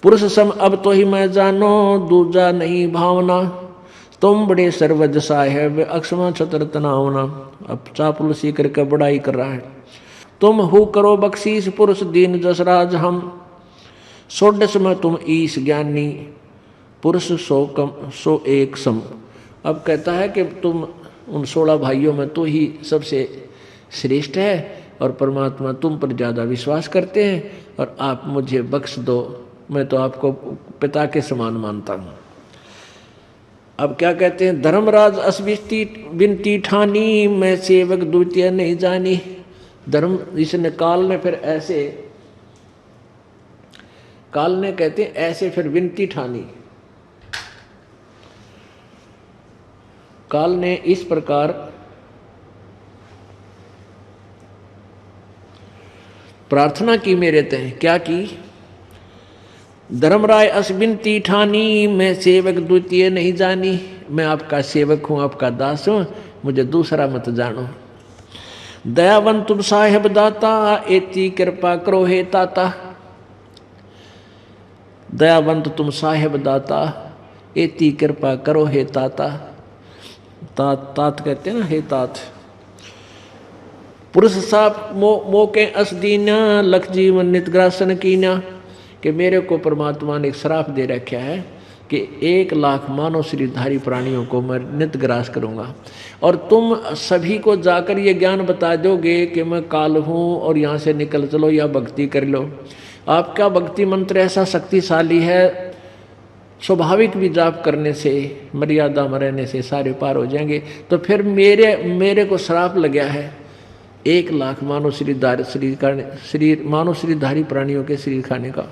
पुरुष सम अब तो ही मैं जानो, दूजा नहीं भावना। तुम बड़े सर्वज साहेब, अक्षमा छतर तनावना। अब चापलूसी करके बड़ाई कर रहा है। तुम हु करो बख्शीश, पुरुष दीन जसराज हम। षोडश में तुम ईश ज्ञानी, पुरुष सो एक सम। अब कहता है कि तुम उन 16 भाइयों में तो ही सबसे श्रेष्ठ है, और परमात्मा तुम पर ज़्यादा विश्वास करते हैं, और आप मुझे बख्श दो, मैं तो आपको पिता के समान मानता हूँ। अब क्या कहते हैं, धर्मराज अस्विष्टि बिनती ठानी, मैं सेवक द्वितीय नहीं जानी। धर्म इसने काल ने फिर ऐसे, काल ने कहते हैं ऐसे फिर विनती ठानी। काल ने इस प्रकार प्रार्थना की मेरे तय। क्या की, धर्मराय अस्विनती ठानी, मैं सेवक द्वितीय नहीं जानी। मैं आपका सेवक हूँ, आपका दास हूँ, मुझे दूसरा मत जानो। दयावंत तुम साहेब दाता, एती कृपा करो हे ताता। दयावंत तुम साहेब दाता, एती कृपा करो हे ताता। तात तात कहते हैं ना, हे तात। पुरुष साप मोके असदीना, लख जीवन नितग्रासन कीना। कि मेरे को परमात्मा ने एक श्राप दे रखा है कि 1 लाख मानव शरीरधारी प्राणियों को मैं नित ग्रास करूँगा, और तुम सभी को जाकर ये ज्ञान बता दोगे कि मैं काल हूँ और यहाँ से निकल चलो या भक्ति कर लो। आपका भक्ति मंत्र ऐसा शक्तिशाली है, स्वाभाविक भी जाप करने से, मर्यादा में रहने से सारे पार हो जाएंगे। तो फिर मेरे को श्राप लग गया है 1 लाख मानव शरीरधारी प्राणियों के शरीर खाने का,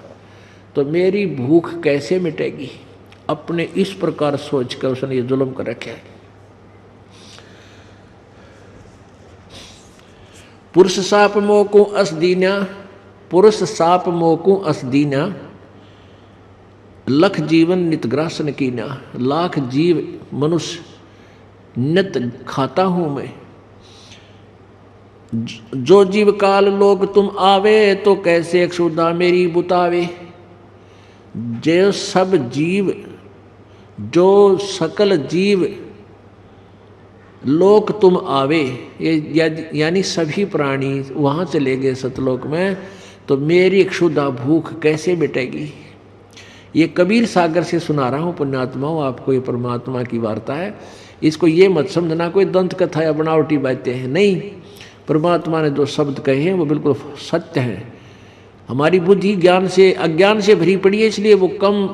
तो मेरी भूख कैसे मिटेगी। अपने इस प्रकार सोच कर उसने ये जुल्म कर रखे है। पुरुष साप मोकू असदीना, पुरुष साप मोकू असदीना, लख जीवन नितग्रासन कीना। लाख जीव मनुष्य नित खाता हूं मैं। जो जीव काल लोग तुम आवे, तो कैसे क्षुधा मेरी बुतावे। जो सब जीव, जो सकल जीव लोक तुम आवे, ये यानी सभी प्राणी वहाँ चले गए सतलोक में, तो मेरी क्षुधा भूख कैसे मिटेगी। ये कबीर सागर से सुना रहा हूँ पुण्यात्माओं आपको, ये परमात्मा की वार्ता है। इसको ये मत समझना कोई दंत कथा या बनावटी बातें हैं, नहीं। परमात्मा ने जो शब्द कहे हैं वो बिल्कुल सत्य हैं। हमारी बुद्धि ज्ञान से अज्ञान से भरी पड़ी है, इसलिए वो कम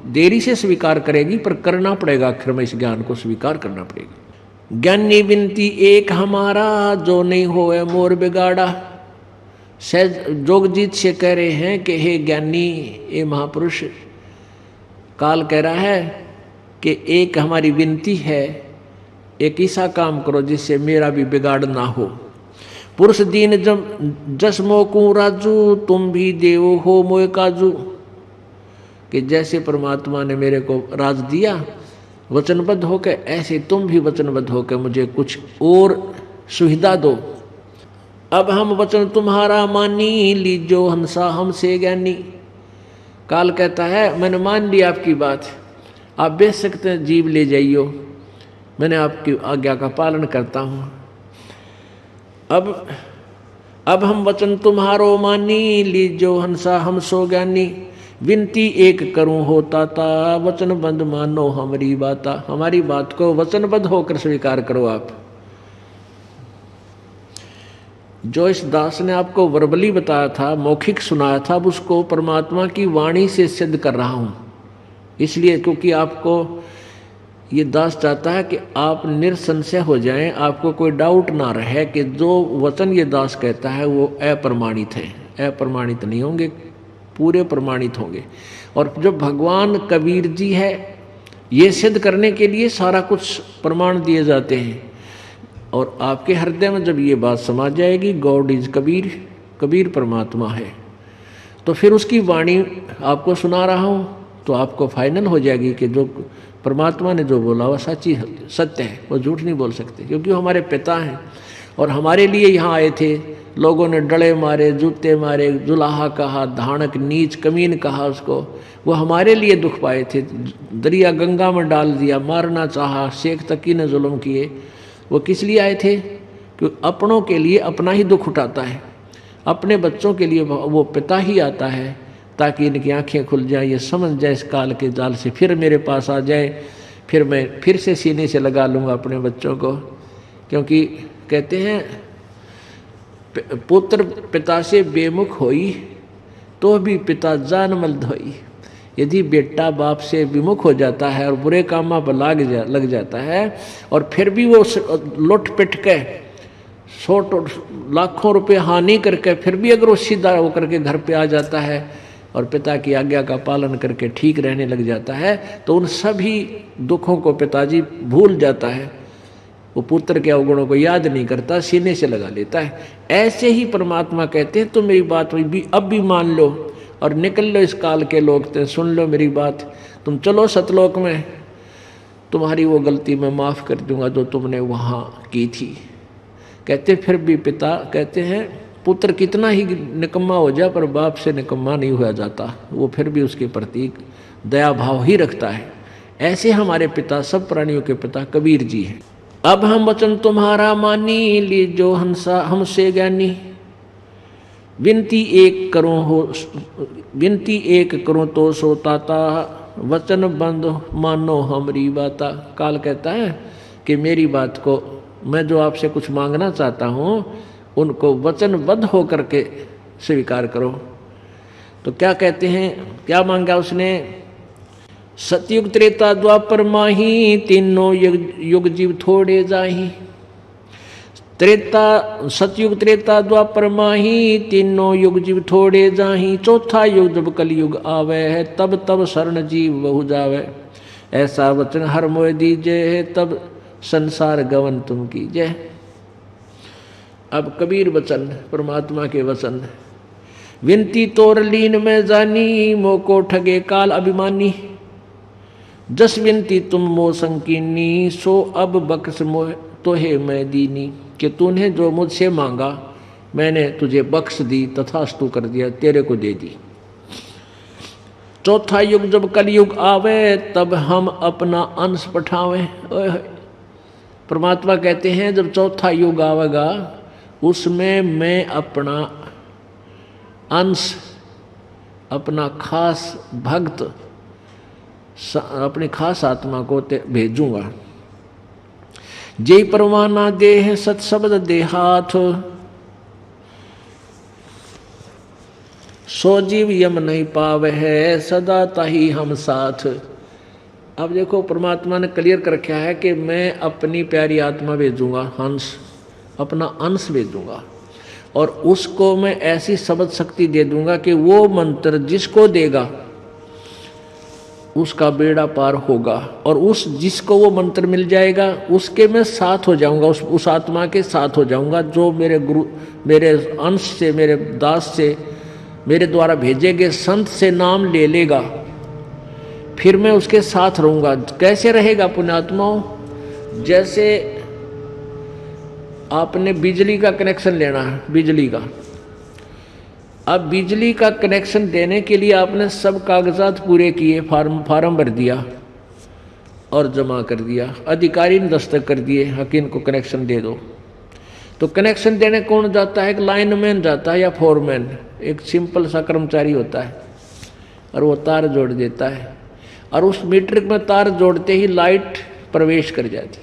देरी से स्वीकार करेगी, पर करना पड़ेगा, आखिर में इस ज्ञान को स्वीकार करना पड़ेगा। ज्ञानी बिनती एक हमारा, जो नहीं होए मोर बिगाड़ा। सहज जोगजीत से कह रहे हैं कि हे ज्ञानी, ये महापुरुष, काल कह रहा है कि एक हमारी विनती है, एक ऐसा काम करो जिससे मेरा भी बिगाड़ ना हो। पुरुष दीन जस मोकू राजू, तुम भी देव हो मोए काजू। कि जैसे परमात्मा ने मेरे को राज दिया वचनबद्ध होकर, ऐसे तुम भी वचनबद्ध होकर मुझे कुछ और सुविधा दो। अब हम वचन तुम्हारा मानी, लीजो हंसा हमसे ज्ञानी। काल कहता है मैंने मान ली आपकी बात, आप बेच सकते हैं, जीव ले जाइयो, मैंने आपकी आज्ञा का पालन करता हूँ। अब हम वचन तुम्हारो मानी, लीजो हंसा हम सो ज्ञानी। विनती एक करूं होता था, वचनबद्ध मानो हमारी बाता। हमारी बात को वचनबद्ध होकर स्वीकार करो आप। जो इस दास ने आपको वर्बली बताया था, मौखिक सुनाया था, अब उसको परमात्मा की वाणी से सिद्ध कर रहा हूं। इसलिए क्योंकि आपको ये दास चाहता है कि आप निरसंशय हो जाएं, आपको कोई डाउट ना रहे कि जो वचन ये दास कहता है वो अप्रमाणित है। अप्रमाणित नहीं होंगे, पूरे प्रमाणित होंगे। और जो भगवान कबीर जी है, ये सिद्ध करने के लिए सारा कुछ प्रमाण दिए जाते हैं। और आपके हृदय में जब ये बात समा जाएगी, गॉड इज कबीर, कबीर परमात्मा है, तो फिर उसकी वाणी आपको सुना रहा हूँ, तो आपको फाइनल हो जाएगी कि जो परमात्मा ने जो बोला वह सत्य है, वो झूठ नहीं बोल सकते, क्योंकि वो हमारे पिता हैं और हमारे लिए यहाँ आए थे लोगों ने डले मारे, जूते मारे, जुलाहा कहा, धानक, नीच, कमीन कहा उसको। वो हमारे लिए दुख पाए थे, दरिया गंगा में डाल दिया, मारना चाहा, शेख तकी ने जुल्म किए। वो किस लिए आए थे? कि अपनों के लिए अपना ही दुख उठाता है, अपने बच्चों के लिए वो पिता ही आता है ताकि इनकी आंखें खुल जाए, ये समझ जाए इस काल के जाल से फिर मेरे पास आ जाए, फिर मैं फिर से सीने से लगा लूँगा अपने बच्चों को। क्योंकि कहते हैं पुत्र पिता से बेमुख होई तो भी पिता जानमल धोई। यदि बेटा बाप से विमुख हो जाता है और बुरे कामों पर लग जाता है और फिर भी वो लुट पिट के 100 लाखों रुपए हानि करके फिर भी अगर वो सीधा होकर के घर पे आ जाता है और पिता की आज्ञा का पालन करके ठीक रहने लग जाता है तो उन सभी दुखों को पिताजी भूल जाता है, वो पुत्र के अवगुणों को याद नहीं करता, सीने से लगा लेता है। ऐसे ही परमात्मा कहते हैं तुम मेरी बात भी अब भी मान लो और निकल लो इस काल के लोग, तो सुन लो मेरी बात, तुम चलो सतलोक में, तुम्हारी वो गलती मैं माफ़ कर दूंगा जो तुमने वहाँ की थी। कहते फिर भी पिता कहते हैं पुत्र कितना ही निकम्मा हो जाए पर बाप से निकम्मा नहीं हुआ जाता, वो फिर भी उसके प्रति दया भाव ही रखता है। ऐसे हमारे पिता, सब प्राणियों के पिता कबीर जी हैं। अब हम वचन तुम्हारा मानी, लीजो हंसा हमसे ज्ञानी, विनती एक करो तो सोताता, वचन बंद मानो हमारी बाता। काल कहता है कि मेरी बात को, मैं जो आपसे कुछ मांगना चाहता हूँ उनको वचनबद्ध होकर के स्वीकार करो। तो क्या कहते हैं, क्या मांगा उसने? सतयुग त्रेता द्वापर माही, तीनों युग जीव थोड़े जाही। सतयुग त्रेता द्वापर माही, तीनों युग जीव थोड़े जाही। चौथा युग जब कलयुग आवे है, तब तब शरण जीव बहु जावे। ऐसा वचन हर मोह दीजे है, तब संसार गवन तुम कीजे। अब कबीर वचन, परमात्मा के वचन। विनती तोर लीन में जानी, मोको ठगे काल अभिमानी। जस विनती तुम मो संकीनी, सो अब बख्श मोह तोहे मैं दीनी। कि तूने जो मुझसे मांगा मैंने तुझे बख्श दी, तथास्तु कर दिया, तेरे को दे दी। चौथा युग जब कलयुग आवे, तब हम अपना अंश पठावे। परमात्मा कहते हैं जब चौथा युग आवेगा उसमें मैं अपना अंश, अपना खास भक्त, अपनी खास आत्मा को भेजूंगा। जय परवाना देह सत शब्द देहाथ, सो जीव यम नहीं पावे है, सदा ताही हम साथ। अब देखो परमात्मा ने क्लियर कर रखा है कि मैं अपनी प्यारी आत्मा भेजूंगा, हंस, अपना अंश भेजूंगा और उसको मैं ऐसी शब्द शक्ति दे दूंगा कि वो मंत्र जिसको देगा उसका बेड़ा पार होगा। और उस जिसको वो मंत्र मिल जाएगा उसके मैं साथ हो जाऊंगा, उस आत्मा के साथ हो जाऊंगा जो मेरे गुरु, मेरे अंश से, मेरे दास से, मेरे द्वारा भेजे गए संत से नाम ले लेगा, फिर मैं उसके साथ रहूंगा। कैसे रहेगा पुण्यात्माओं? जैसे आपने बिजली का कनेक्शन लेना है, बिजली का, अब बिजली का कनेक्शन देने के लिए आपने सब कागजात पूरे किए, फार्म भर दिया और जमा कर दिया, अधिकारी ने दस्तखत कर दिए, हकीम को कनेक्शन दे दो। तो कनेक्शन देने कौन जाता है? एक लाइनमैन जाता है या फोरमैन, एक सिंपल सा कर्मचारी होता है और वो तार जोड़ देता है और उस मीटर में तार जोड़ते ही लाइट प्रवेश कर जाती है।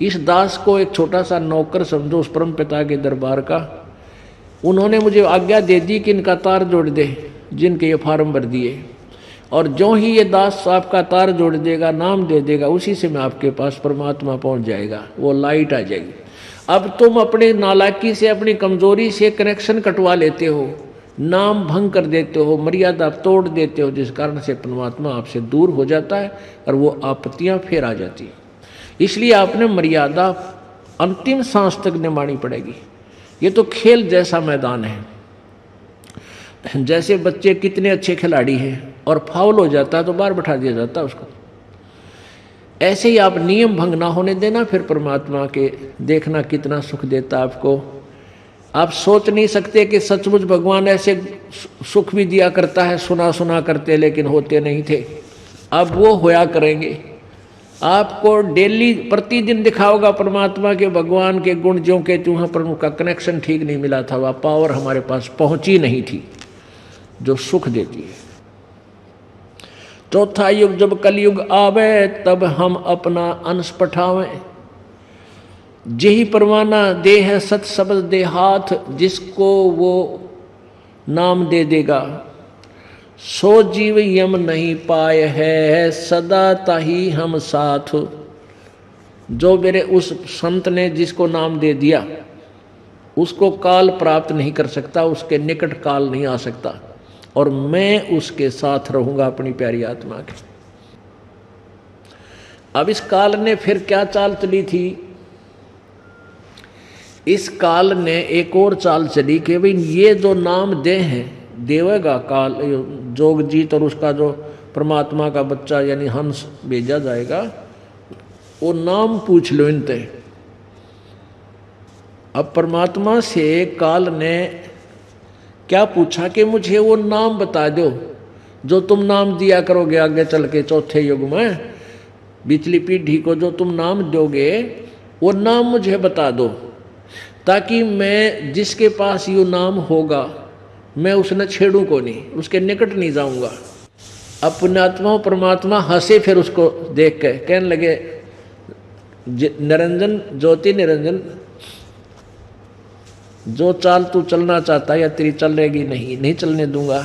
इस दास को एक छोटा सा नौकर समझो उस परम पिता के दरबार का, उन्होंने मुझे आज्ञा दे दी कि इनका तार जोड़ दे, जिनके ये फार्म भर दिए, और जो ही ये दास आपका तार जोड़ देगा, नाम दे देगा, उसी से मैं आपके पास परमात्मा पहुंच जाएगा, वो लाइट आ जाएगी। अब तुम अपने नालायकी से, अपनी कमजोरी से कनेक्शन कटवा लेते हो, नाम भंग कर देते हो, मर्यादा तोड़ देते हो, जिस कारण से परमात्मा आपसे दूर हो जाता है और वो आपत्तियां फिर आ जाती है। इसलिए आपने मर्यादा अंतिम सांस तक निभानी पड़ेगी। ये तो खेल जैसा मैदान है। जैसे बच्चे कितने अच्छे खिलाड़ी हैं और फाउल हो जाता है तो बाहर बैठा दिया जाता है उसको, ऐसे ही आप नियम भंग ना होने देना, फिर परमात्मा के देखना कितना सुख देता आपको। आप सोच नहीं सकते कि सचमुच भगवान ऐसे सुख भी दिया करता है, सुना सुना करते लेकिन होते नहीं थे। अब वो होया करेंगे। आपको डेली प्रतिदिन दिखाओगा परमात्मा के, भगवान के गुण ज्यों के त्यों हैं, पर उनका कनेक्शन ठीक नहीं मिला था, वह पावर हमारे पास पहुंची नहीं थी जो सुख देती है। चौथा युग जब कलयुग आवे, तब हम अपना अंश पठावें। जेहि परवाना दे है सत शब्द दे हाथ, जिसको वो नाम दे देगा, सो जीव यम नहीं पाए है, सदा ताही हम साथ। जो मेरे उस संत ने जिसको नाम दे दिया, उसको काल प्राप्त नहीं कर सकता, उसके निकट काल नहीं आ सकता, और मैं उसके साथ रहूंगा अपनी प्यारी आत्मा के। अब इस काल ने फिर क्या चाल चली थी? इस काल ने एक और चाल चली कि भाई ये जो नाम दे हैं देवेगा काल, जोगजीत और उसका जो परमात्मा का बच्चा यानी हंस भेजा जाएगा, वो नाम पूछ लो इनते। अब परमात्मा से काल ने क्या पूछा कि मुझे वो नाम बता दो जो तुम नाम दिया करोगे आगे चल के चौथे युग में, बिचली पीढ़ी को जो तुम नाम दोगे वो नाम मुझे बता दो, ताकि मैं जिसके पास ये नाम होगा मैं उसने छेड़ूं को नहीं, उसके निकट नहीं जाऊंगा। अब पुण्यात्मा परमात्मा हंसे फिर उसको देख के, कहने लगे निरंजन, ज्योति निरंजन, जो चाल तू चलना चाहता है या तेरी चलेगी नहीं चलने दूंगा।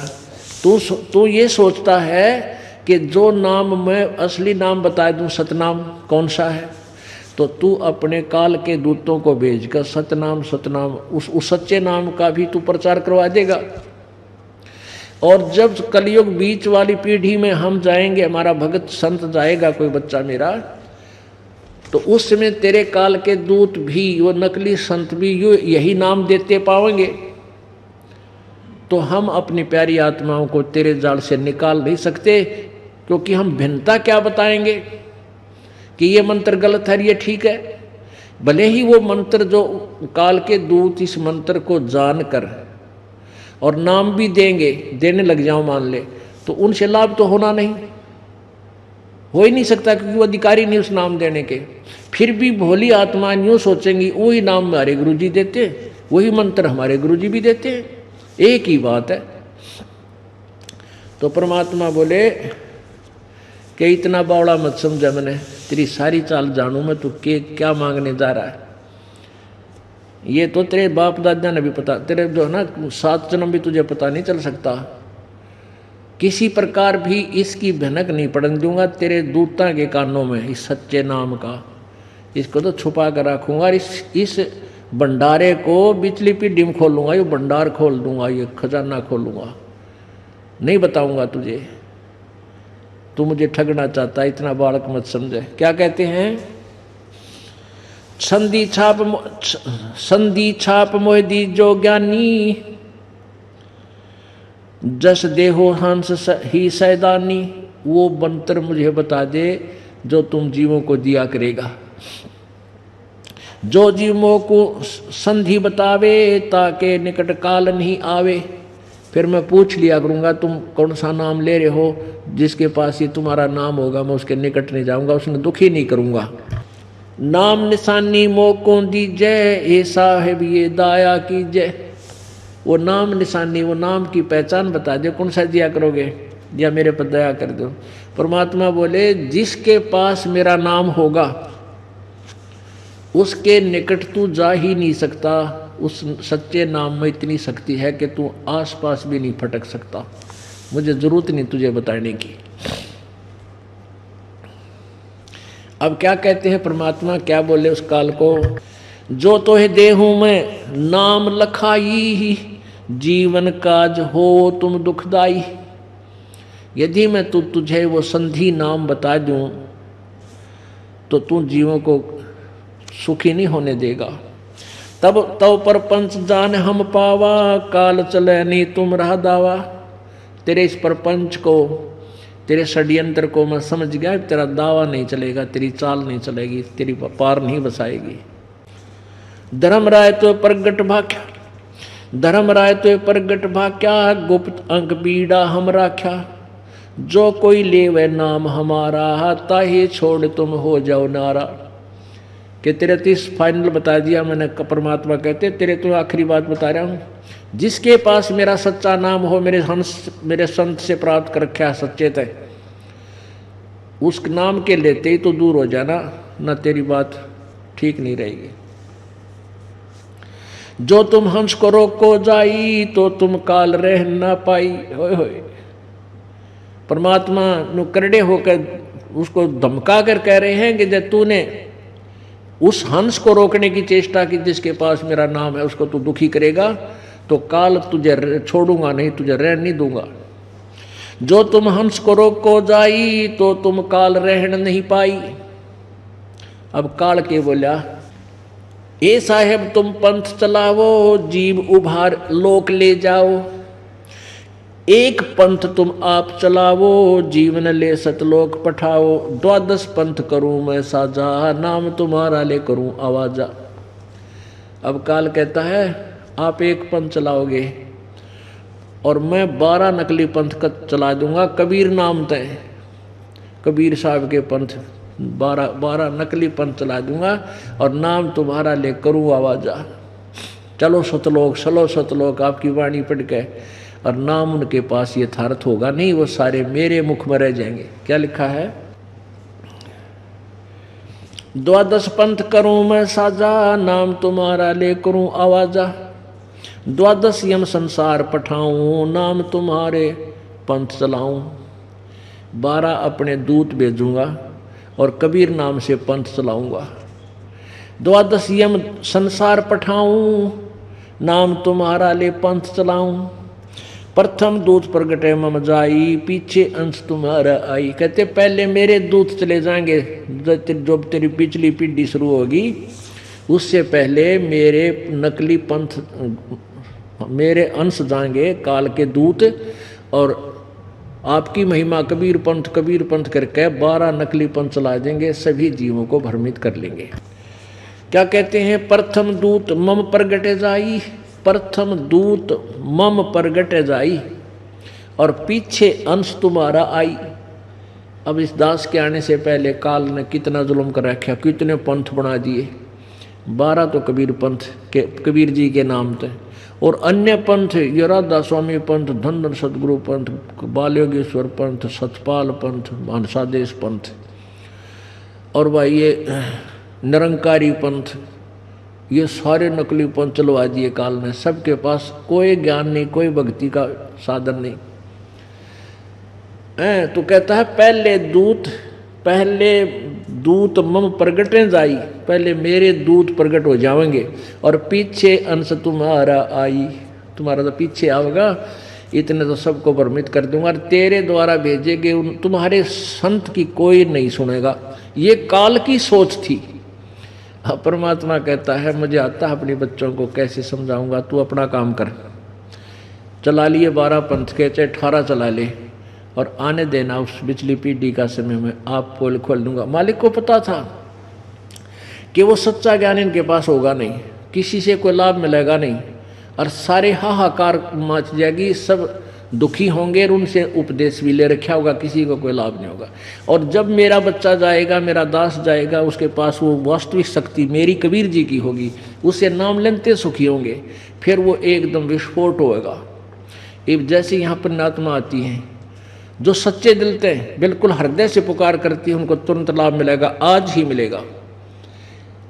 तू ये सोचता है कि जो नाम मैं असली नाम बता दूं, सतनाम कौन सा है, तो तू अपने काल के दूतों को भेजकर सतनाम उस सच्चे नाम का भी तू प्रचार करवा देगा। और जब कलयुग बीच वाली पीढ़ी में हम जाएंगे, हमारा भगत संत जाएगा कोई बच्चा मेरा, तो उस समय तेरे काल के दूत भी, वो नकली संत भी यही नाम देते पाएंगे। तो हम अपनी प्यारी आत्माओं को तेरे जाल से निकाल नहीं सकते, क्योंकि हम भिन्नता क्या बताएंगे कि ये मंत्र गलत है, ये ठीक है। भले ही वो मंत्र जो काल के दूत इस मंत्र को जानकर और नाम भी देने लग जाओ मान ले, तो उनसे लाभ तो होना नहीं, हो ही नहीं सकता, क्योंकि वो अधिकारी नहीं उस नाम देने के। फिर भी भोली आत्मा यूँ सोचेंगी वही नाम हमारे गुरुजी देते, वही मंत्र हमारे गुरुजी भी देते, एक ही बात है। तो परमात्मा बोले कि इतना बावड़ा मत समझा, मैंने तेरी सारी चाल जानू मैं, तू क्या मांगने जा रहा है। ये तो तेरे बाप दादा ने भी पता, तेरे जो है ना 7 जन्म भी तुझे पता नहीं चल सकता। किसी प्रकार भी इसकी भनक नहीं पड़ने दूंगा तेरे दूता के कानों में, इस सच्चे नाम का। इसको तो छुपा कर रखूंगा, इस भंडारे को बिचली पीढ़ी में खोलूंगा, ये भंडार खोल दूंगा, ये खजाना खोलूंगा, नहीं बताऊंगा तुझे। तू मुझे ठगना चाहता है, इतना बालक मत समझे। क्या कहते हैं? संधि छाप मोह दी जो ज्ञानी, जस देहो हंस ही सैदानी। वो मंत्र मुझे बता दे जो तुम जीवों को दिया करेगा, जो जीवों को संधि बतावे, ताके निकट काल नहीं आवे। फिर मैं पूछ लिया करूँगा तुम कौन सा नाम ले रहे हो, जिसके पास ये तुम्हारा नाम होगा मैं उसके निकट नहीं जाऊँगा, उसने दुखी नहीं करूँगा। नाम निशानी मोको दीजय, ए साहेब ये दाया कीजय। वो नाम निशानी, वो नाम की पहचान बता दे, कौन सा दिया करोगे या मेरे पर दया कर दो। परमात्मा बोले जिसके पास मेरा नाम होगा उसके निकट तू जा ही नहीं सकता। उस सच्चे नाम में इतनी शक्ति है कि तू आसपास भी नहीं फटक सकता। मुझे जरूरत नहीं तुझे बताने की। अब क्या कहते हैं परमात्मा, क्या बोले उस काल को? जो तो है देहूं में नाम लखाई, जीवन काज हो तुम दुखदाई। यदि मैं तुझे वो संधि नाम बता दूं तो तू जीवों को सुखी नहीं होने देगा। तब पर पंच जान हम पावा, काल चले नहीं तुम रहा दावा। तेरे इस प्रपंच को, तेरे षड्यंत्र को मैं समझ गया, तेरा दावा नहीं चलेगा, तेरी चाल नहीं चलेगी, तेरी पार नहीं बसाएगी। धर्म राय तो प्रगट भाख्या, धर्मराय तो प्रगट भाक्या, गुप्त अंक पीड़ा हम राख्या। जो कोई ले वह नाम हमारा, ताहे छोड़ तुम हो जाओ नारा। कि तेरे तो इस फाइनल बता दिया मैंने, परमात्मा कहते तेरे तो आखिरी बात बता रहा हूँ। जिसके पास मेरा सच्चा नाम हो, मेरे हंस मेरे संत से प्राप्त कर रखा सच्चे तय, उस नाम के लेते ही तो दूर हो जाना, ना तेरी बात ठीक नहीं रहेगी। जो तुम हंस को रोको जाई, तो तुम काल रह ना पाई। होय होय, परमात्मा नु करड़े होकर उसको धमका कर कह रहे हैं कि जब तूने उस हंस को रोकने की चेष्टा की जिसके पास मेरा नाम है, उसको तू दुखी करेगा तो काल तुझे छोड़ूंगा नहीं, तुझे रहने नहीं दूंगा। जो तुम हंस को रोको जाई, तो तुम काल रहन नहीं पाई। अब काल के बोला, ए साहेब तुम पंथ चलावो, जीव उभार लोक ले जाओ। एक पंथ तुम आप चलावो, जीवन ले सतलोक पठाओ। 12 पंथ करूं मैं साजा, नाम तुम्हारा ले करूं आवाजा। अब काल कहता है आप एक पंथ चलाओगे और मैं 12 नकली पंथ का चला दूंगा। कबीर नाम तय, कबीर साहब के पंथ 12 नकली पंथ चला दूंगा और नाम तुम्हारा ले करूं आवाजा। चलो सतलोक आपकी वाणी पढ़ के, और नाम उनके पास यथार्थ होगा नहीं, वो सारे मेरे मुख में रह जाएंगे। क्या लिखा है? 12 पंथ करूं मैं साजा, नाम तुम्हारा ले करूं आवाजा। 12 यम संसार पठाऊं, नाम तुम्हारे पंथ चलाऊं। 12 अपने दूत भेजूंगा और कबीर नाम से पंथ चलाऊंगा। 12 यम संसार पठाऊं, नाम तुम्हारा ले पंथ चलाऊं। प्रथम दूत प्रगटे मम जाई, पीछे अंश तुम्हारा आई। कहते पहले मेरे दूत चले जाएंगे, जो तेरी पिछली पीढ़ी शुरू होगी उससे पहले मेरे नकली पंथ, मेरे अंश जाएंगे काल के दूत, और आपकी महिमा कबीर पंथ करके 12 नकली पंथ चला देंगे, सभी जीवों को भ्रमित कर लेंगे। क्या कहते हैं? प्रथम दूत मम प्रगटे जाई, प्रथम दूत मम प्रगट जाई, और पीछे अंश तुम्हारा आई। अब इस दास के आने से पहले काल ने कितना जुल्म कर रखा, कितने पंथ बना दिए। 12 तो कबीर पंथ के, कबीर जी के नाम थे, और अन्य पंथ ये राधा स्वामी पंथ, धन सदगुरु पंथ, बालयोगेश्वर पंथ, सतपाल पंथ, मानसादेश पंथ, और भाई ये निरंकारी पंथ, ये सारे नकली पंथ चलवा दिए काल ने। सबके पास कोई ज्ञान नहीं, कोई भक्ति का साधन नहीं। तो कहता है पहले दूत मम प्रगटे जाई, पहले मेरे दूत प्रकट हो जाएंगे, और पीछे अंश तुम्हारा आई, तुम्हारा तो पीछे आएगा, इतने तो सबको भ्रमित कर दूंगा, और तेरे द्वारा भेजेगे तुम्हारे संत की कोई नहीं सुनेगा। ये काल की सोच थी। परमात्मा कहता है मुझे आता है अपने बच्चों को कैसे समझाऊंगा, तू अपना काम कर। चला लिए 12 पंथ के, चाहे 18 चला ले, और आने देना उस पिछली पीढ़ी का समय में आप पोल खोल दूंगा। मालिक को पता था कि वो सच्चा ज्ञान इनके पास होगा नहीं, किसी से कोई लाभ मिलेगा नहीं, और सारे हाहाकार मच जाएगी, सब दुखी होंगे, और उनसे उपदेश भी ले रखा होगा, किसी को कोई लाभ नहीं होगा। और जब मेरा बच्चा जाएगा, मेरा दास जाएगा, उसके पास वो वास्तविक शक्ति मेरी कबीर जी की होगी, उससे नाम लेते सुखी होंगे, फिर वो एकदम विस्फोट होगा। जैसे यहाँ पर नात्मा आती हैं, जो सच्चे दिल थे, बिल्कुल हृदय से पुकार करती है, उनको तुरंत लाभ मिलेगा, आज ही मिलेगा।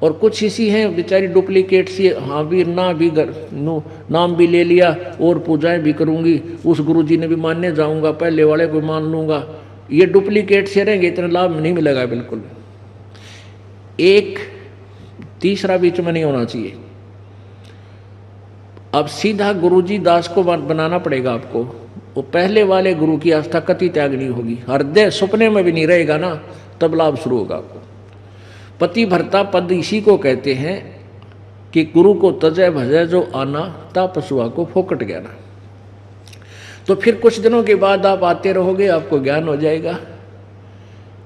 और कुछ इसी हैं बेचारी डुप्लीकेट सी, हाँ भी ना भी नाम भी ले लिया और पूजाएं भी करूंगी, उस गुरुजी ने भी मानने जाऊंगा, पहले वाले को मान लूंगा, ये डुप्लीकेट से रहेंगे, इतना लाभ नहीं मिलेगा बिल्कुल। एक तीसरा बीच में नहीं होना चाहिए। अब सीधा गुरुजी दास को बनाना पड़ेगा आपको। वो पहले वाले गुरु की आस्था कति त्याग नहीं होगी, हृदय सपने में भी नहीं रहेगा ना, तब लाभ शुरू होगा आपको। पति भरता पद इसी को कहते हैं कि गुरु को तजय भजय जो आना, ता पशुआ को फोकट ज्ञाना। तो फिर कुछ दिनों के बाद आप आते रहोगे, आपको ज्ञान हो जाएगा,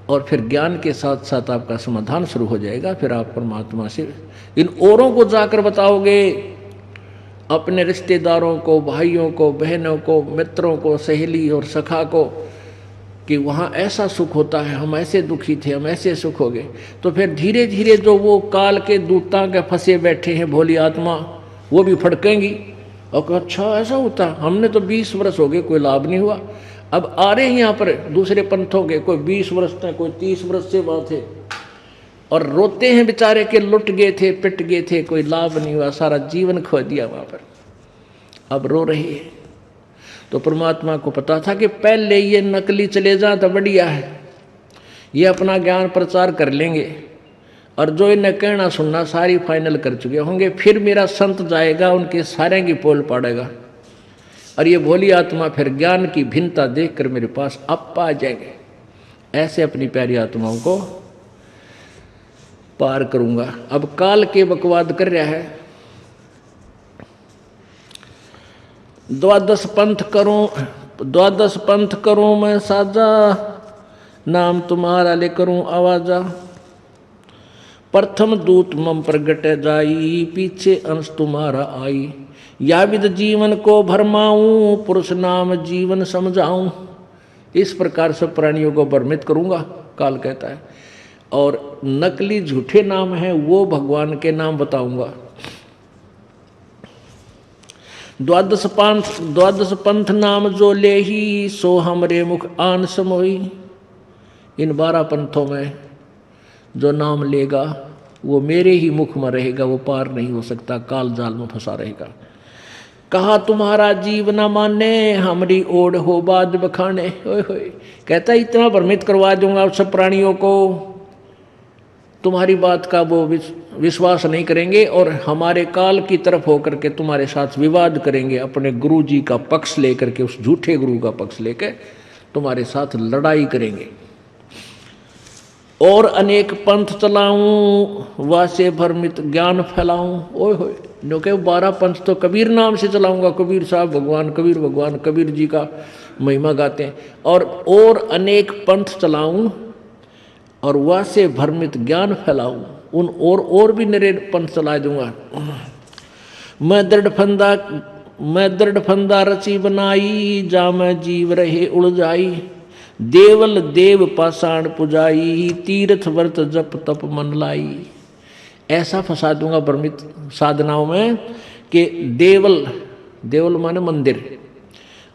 और फिर ज्ञान के साथ साथ आपका समाधान शुरू हो जाएगा। फिर आप परमात्मा से इन औरों को जाकर बताओगे, अपने रिश्तेदारों को, भाइयों को, बहनों को, मित्रों को, सहेली और सखा को कि वहाँ ऐसा सुख होता है, हम ऐसे दुखी थे, हम ऐसे सुख हो गए। तो फिर धीरे धीरे जो वो काल के दूतां के फंसे बैठे हैं भोली आत्मा, वो भी फड़केंगी और अच्छा ऐसा होता, हमने तो 20 वर्ष हो गए कोई लाभ नहीं हुआ। अब आ रहे हैं यहाँ पर दूसरे पंथों के, कोई 20 वर्ष थे, कोई 30 वर्ष से बात है, और रोते हैं बेचारे के लुट गए थे, पिट गए थे, कोई लाभ नहीं हुआ, सारा जीवन खो दिया वहाँ पर, अब रो रही है। तो परमात्मा को पता था कि पहले ये नकली चले जाए तो बढ़िया है, ये अपना ज्ञान प्रचार कर लेंगे और जो इन्हें कहना सुनना सारी फाइनल कर चुके होंगे, फिर मेरा संत जाएगा उनके सारे की पोल पाड़ेगा और ये भोली आत्मा फिर ज्ञान की भिन्नता देखकर मेरे पास अब आ जाएंगे। ऐसे अपनी प्यारी आत्माओं को पार करूंगा। अब काल के बकवाद कर रहा है, द्वादश पंथ करूं मैं साजा, नाम तुम्हारा ले करूं आवाजा। प्रथम दूत मम प्रगट जाई, पीछे अंश तुम्हारा आई। या विद जीवन को भरमाऊं, पुरुष नाम जीवन समझाऊं। इस प्रकार सब प्राणियों को भ्रमित करूंगा, काल कहता है, और नकली झूठे नाम हैं वो भगवान के नाम बताऊंगा। द्वादश पंथ नाम जो ले ही, सो हमरे मुख आन समोई। इन 12 पंथों में जो नाम लेगा वो मेरे ही मुख में रहेगा, वो पार नहीं हो सकता, काल जाल में फंसा रहेगा। कहा तुम्हारा जीव न माने, हमारी ओढ़ हो बाद बखाने। ओए होए, कहता इतना भ्रमित करवा दूंगा सब प्राणियों को, तुम्हारी बात का वो विश्वास नहीं करेंगे और हमारे काल की तरफ होकर के तुम्हारे साथ विवाद करेंगे, अपने गुरु जी का पक्ष लेकर के, उस झूठे गुरु का पक्ष लेकर तुम्हारे साथ लड़ाई करेंगे। और अनेक पंथ चलाऊं, वासे भ्रमित ज्ञान फैलाऊं। ओए होए, जो के 12 पंथ तो कबीर नाम से चलाऊंगा, कबीर साहब भगवान, कबीर जी का महिमा गाते हैं। और अनेक पंथ चलाऊं और वासे भ्रमित ज्ञान फैलाऊं, उन और भी नरे पंथ चला दूंगा। मैं दृढ़ फंदा रची बनाई, जा मैं जीव रहे उलझाई। देवल देव पाषाण पुजाई, तीर्थ व्रत जप तप मन लाई। ऐसा फंसा दूंगा भ्रमित साधनाओं में कि देवल माने मंदिर,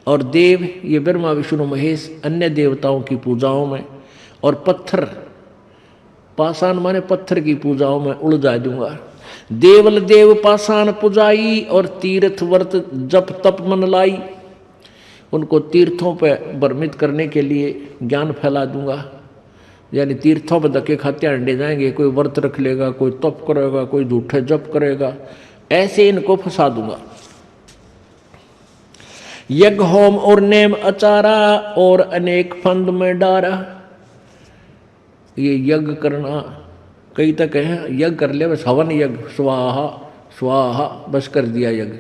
और देव ये ब्रह्मा विष्णु महेश अन्य देवताओं की पूजाओं में, और पत्थर पाषाण माने पत्थर की पूजाओं में उलझा दूंगा। देवल देव पाषाण पुजाई, और तीर्थ व्रत जप तप मन लाई। उनको तीर्थों पर भ्रमित करने के लिए ज्ञान फैला दूंगा, यानी तीर्थों पर धक्के खाते अंडे जाएंगे, कोई व्रत रख लेगा, कोई तप करेगा, कोई झूठे जप करेगा, ऐसे इनको फंसा दूंगा। यज्ञ होम और नेम अचारा, और अनेक फंद में डारा। ये यज्ञ करना, कई तक है यज्ञ कर ले, बस हवन यज्ञ, स्वाहा स्वाहा बस कर दिया यज्ञ,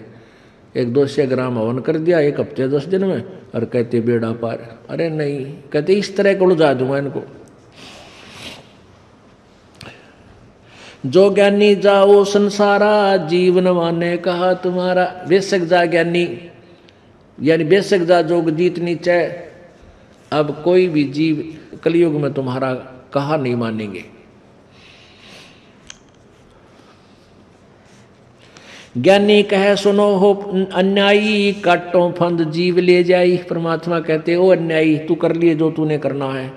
100-200 ग्राम हवन कर दिया 1 हफ्ते 10 दिन में, और कहते बेड़ा पार। अरे नहीं, कहते इस तरह को उलझा दूंगा इनको। जो ज्ञानी जाओ संसारा, जीवन माने कहा तुम्हारा। बेशक जा ज्ञानी, यानी बेशक जा जोग जीत नीचे, अब कोई भी जीव कलयुग में तुम्हारा कहा नहीं मानेंगे। ज्ञानी कहे सुनो हो अन्यायी, काटो फंद जीव ले जाई। परमात्मा कहते ओ अन्यायी, तू कर लिए जो तूने करना है,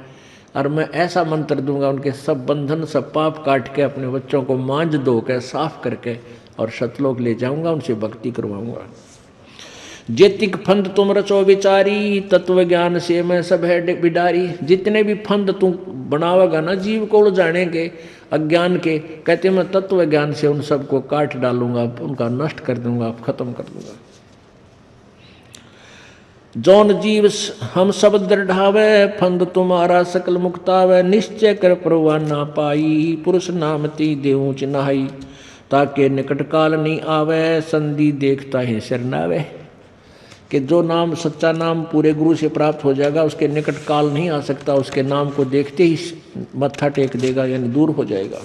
और मैं ऐसा मंत्र दूंगा उनके सब बंधन सब पाप काट के अपने बच्चों को मांझ धो के साफ करके और सतलोक ले जाऊंगा, उनसे भक्ति करवाऊंगा। जेतिक फंद तुम रचो विचारी, तत्व ज्ञान से मैं सब है बिडारी। जितने भी फंद तू बनावेगा ना जीव को उलझाने के, अज्ञान के, कहते मैं तत्व ज्ञान से उन सबको काट डालूंगा, उनका नष्ट कर दूंगा, खत्म कर दूंगा। जौन जीव हम सब दृढ़ावे, फंद तुम्हारा सकल मुक्तावे। निश्चय कर परवान ना पाई, पुरुष नामती देऊं चिन्हाई। ताके निकट काल नहीं आवे, संधि देखता ही सिर नावे। कि जो नाम सच्चा नाम पूरे गुरु से प्राप्त हो जाएगा, उसके निकट काल नहीं आ सकता, उसके नाम को देखते ही मत्था टेक देगा, यानी दूर हो जाएगा।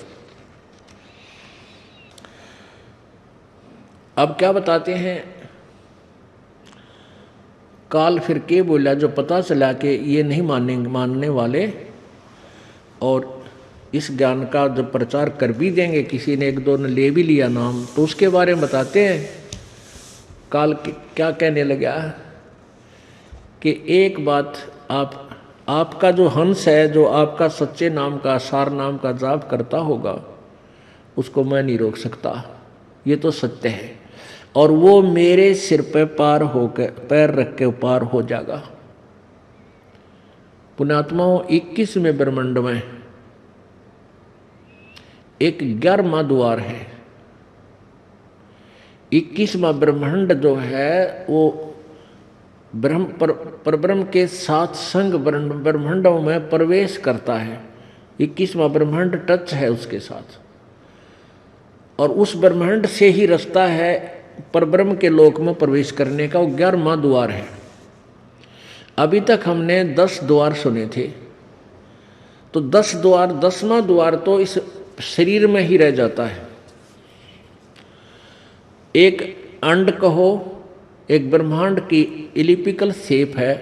2 पंथ अब क्या बताते हैं, काल फिर के बोला, जो पता चला कि ये नहीं मानने वाले और इस ज्ञान का जब प्रचार कर भी देंगे, किसी ने एक दो ने ले भी लिया नाम, तो उसके बारे में बताते हैं। काल क्या कहने लगा कि एक बात, आपका जो हंस है, जो आपका सच्चे नाम का, सार नाम का जाप करता होगा, उसको मैं नहीं रोक सकता, ये तो सत्य है, और वो मेरे सिर पे पार होकर पैर रख के पार हो जाएगा। पुण्यात्माओं, 21वें ब्रह्मांड में एक 11वां द्वार है। 21वां ब्रह्मांड जो है वो परब्रह्म के साथ संग ब्रह्मांडों में प्रवेश करता है। 21वां ब्रह्मांड टच है उसके साथ, और उस ब्रह्मांड से ही रास्ता है परब्रह्म के लोक में प्रवेश करने का। वो 11वां द्वार है। अभी तक हमने 10 द्वार सुने थे, तो 10 द्वार, 10वां द्वार तो इस शरीर में ही रह जाता है। एक अंड कहो, एक ब्रह्मांड की इलिप्टिकल शेप है,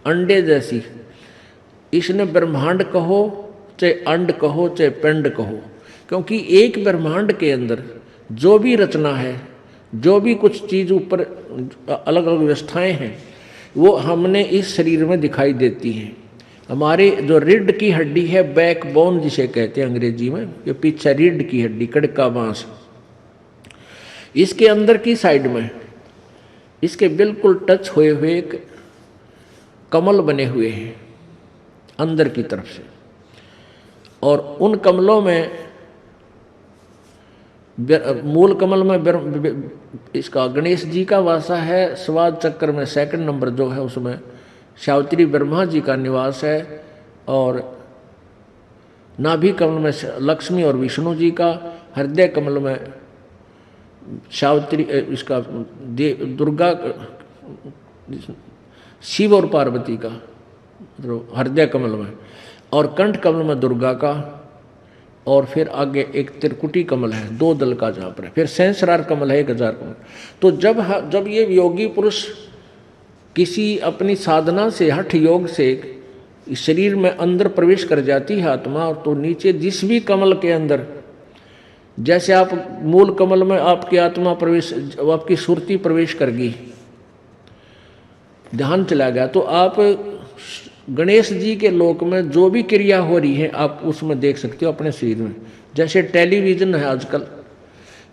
अंडे जैसी। इसने ब्रह्मांड कहो, चाहे अंड कहो, चाहे पिंड कहो, क्योंकि एक ब्रह्मांड के अंदर जो भी रचना है, जो भी कुछ चीज़ ऊपर अलग अलग व्यवस्थाएं हैं, वो हमने इस शरीर में दिखाई देती हैं। हमारी जो रीढ़ की हड्डी है, बैकबोन जिसे कहते हैं अंग्रेजी में, ये पीछे रीढ़ की हड्डी, कड़का मांस, इसके अंदर की साइड में इसके बिल्कुल टच हुए हुए एक कमल बने हुए हैं अंदर की तरफ से, और उन कमलों में, मूल कमल में इसका गणेश जी का वासा है, स्वाद चक्र में 2nd नंबर जो है उसमें सावित्री ब्रह्मा जी का निवास है, और नाभि कमल में लक्ष्मी और विष्णु जी का, हृदय कमल में सावित्री, इसका दुर्गा, शिव और पार्वती का हृदय कमल में, और कंठ कमल में दुर्गा का, और फिर आगे एक त्रिकुटी कमल है 2 दल का जहाँ पर है, फिर सहस्रार कमल है 1000 कमल। तो जब ये योगी पुरुष किसी अपनी साधना से, हठ योग से इस शरीर में अंदर प्रवेश कर जाती है आत्मा, तो नीचे जिस भी कमल के अंदर, जैसे आप मूल कमल में आपकी आत्मा प्रवेश, आपकी सुरती प्रवेश कर गई, ध्यान चला गया, तो आप गणेश जी के लोक में जो भी क्रिया हो रही है आप उसमें देख सकते हो अपने शरीर में। जैसे टेलीविज़न है आजकल,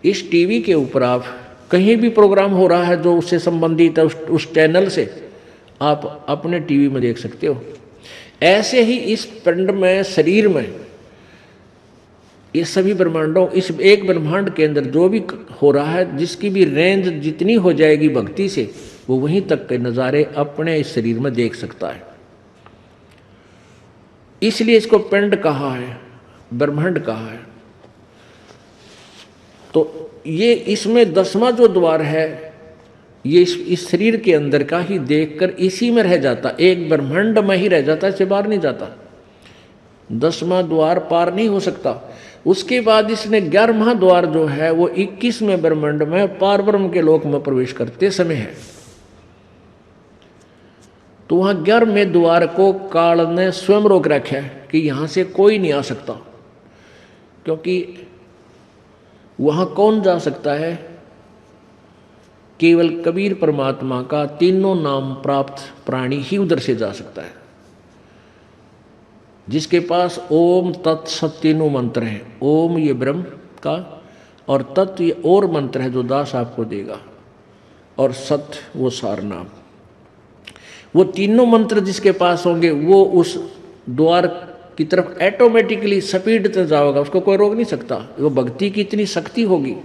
इस टीवी के ऊपर आप कहीं भी प्रोग्राम हो रहा है जो उससे संबंधित है, उस चैनल से आप अपने टीवी में देख सकते हो। ऐसे ही इस पिंड में, शरीर में, ये सभी ब्रह्मांडों, इस एक ब्रह्मांड के अंदर जो भी हो रहा है, जिसकी भी रेंज जितनी हो जाएगी भक्ति से, वो वहीं तक के नज़ारे अपने इस शरीर में देख सकता है। इसलिए इसको पिंड कहा है, ब्रह्मांड कहा है। तो ये इसमें 10वां जो द्वार है, ये इस शरीर के अंदर का ही देखकर इसी में रह जाता, एक ब्रह्मांड में ही रह जाता, इससे बाहर नहीं जाता। 10वां द्वार पार नहीं हो सकता। उसके बाद इसने 11वां द्वार जो है वो 21वें ब्रह्मांड में पारब्रह्म के लोक में प्रवेश करते समय है। तो वहां 11वें द्वार को काल ने स्वयं रोक रखा है कि यहां से कोई नहीं आ सकता, क्योंकि वहां कौन जा सकता है? केवल कबीर परमात्मा का तीनों नाम प्राप्त प्राणी ही उधर से जा सकता है, जिसके पास ओम तत् सत तीनों मंत्र हैं। ओम ये ब्रह्म का, और तत् ये और मंत्र है जो दास आपको देगा, और सत वो सार नाम। वो तीनों मंत्र जिसके पास होंगे वो उस द्वार की तरफ ऑटोमेटिकली स्पीड से जाएगा, उसको कोई रोक नहीं सकता। वो भक्ति की इतनी शक्ति होगी।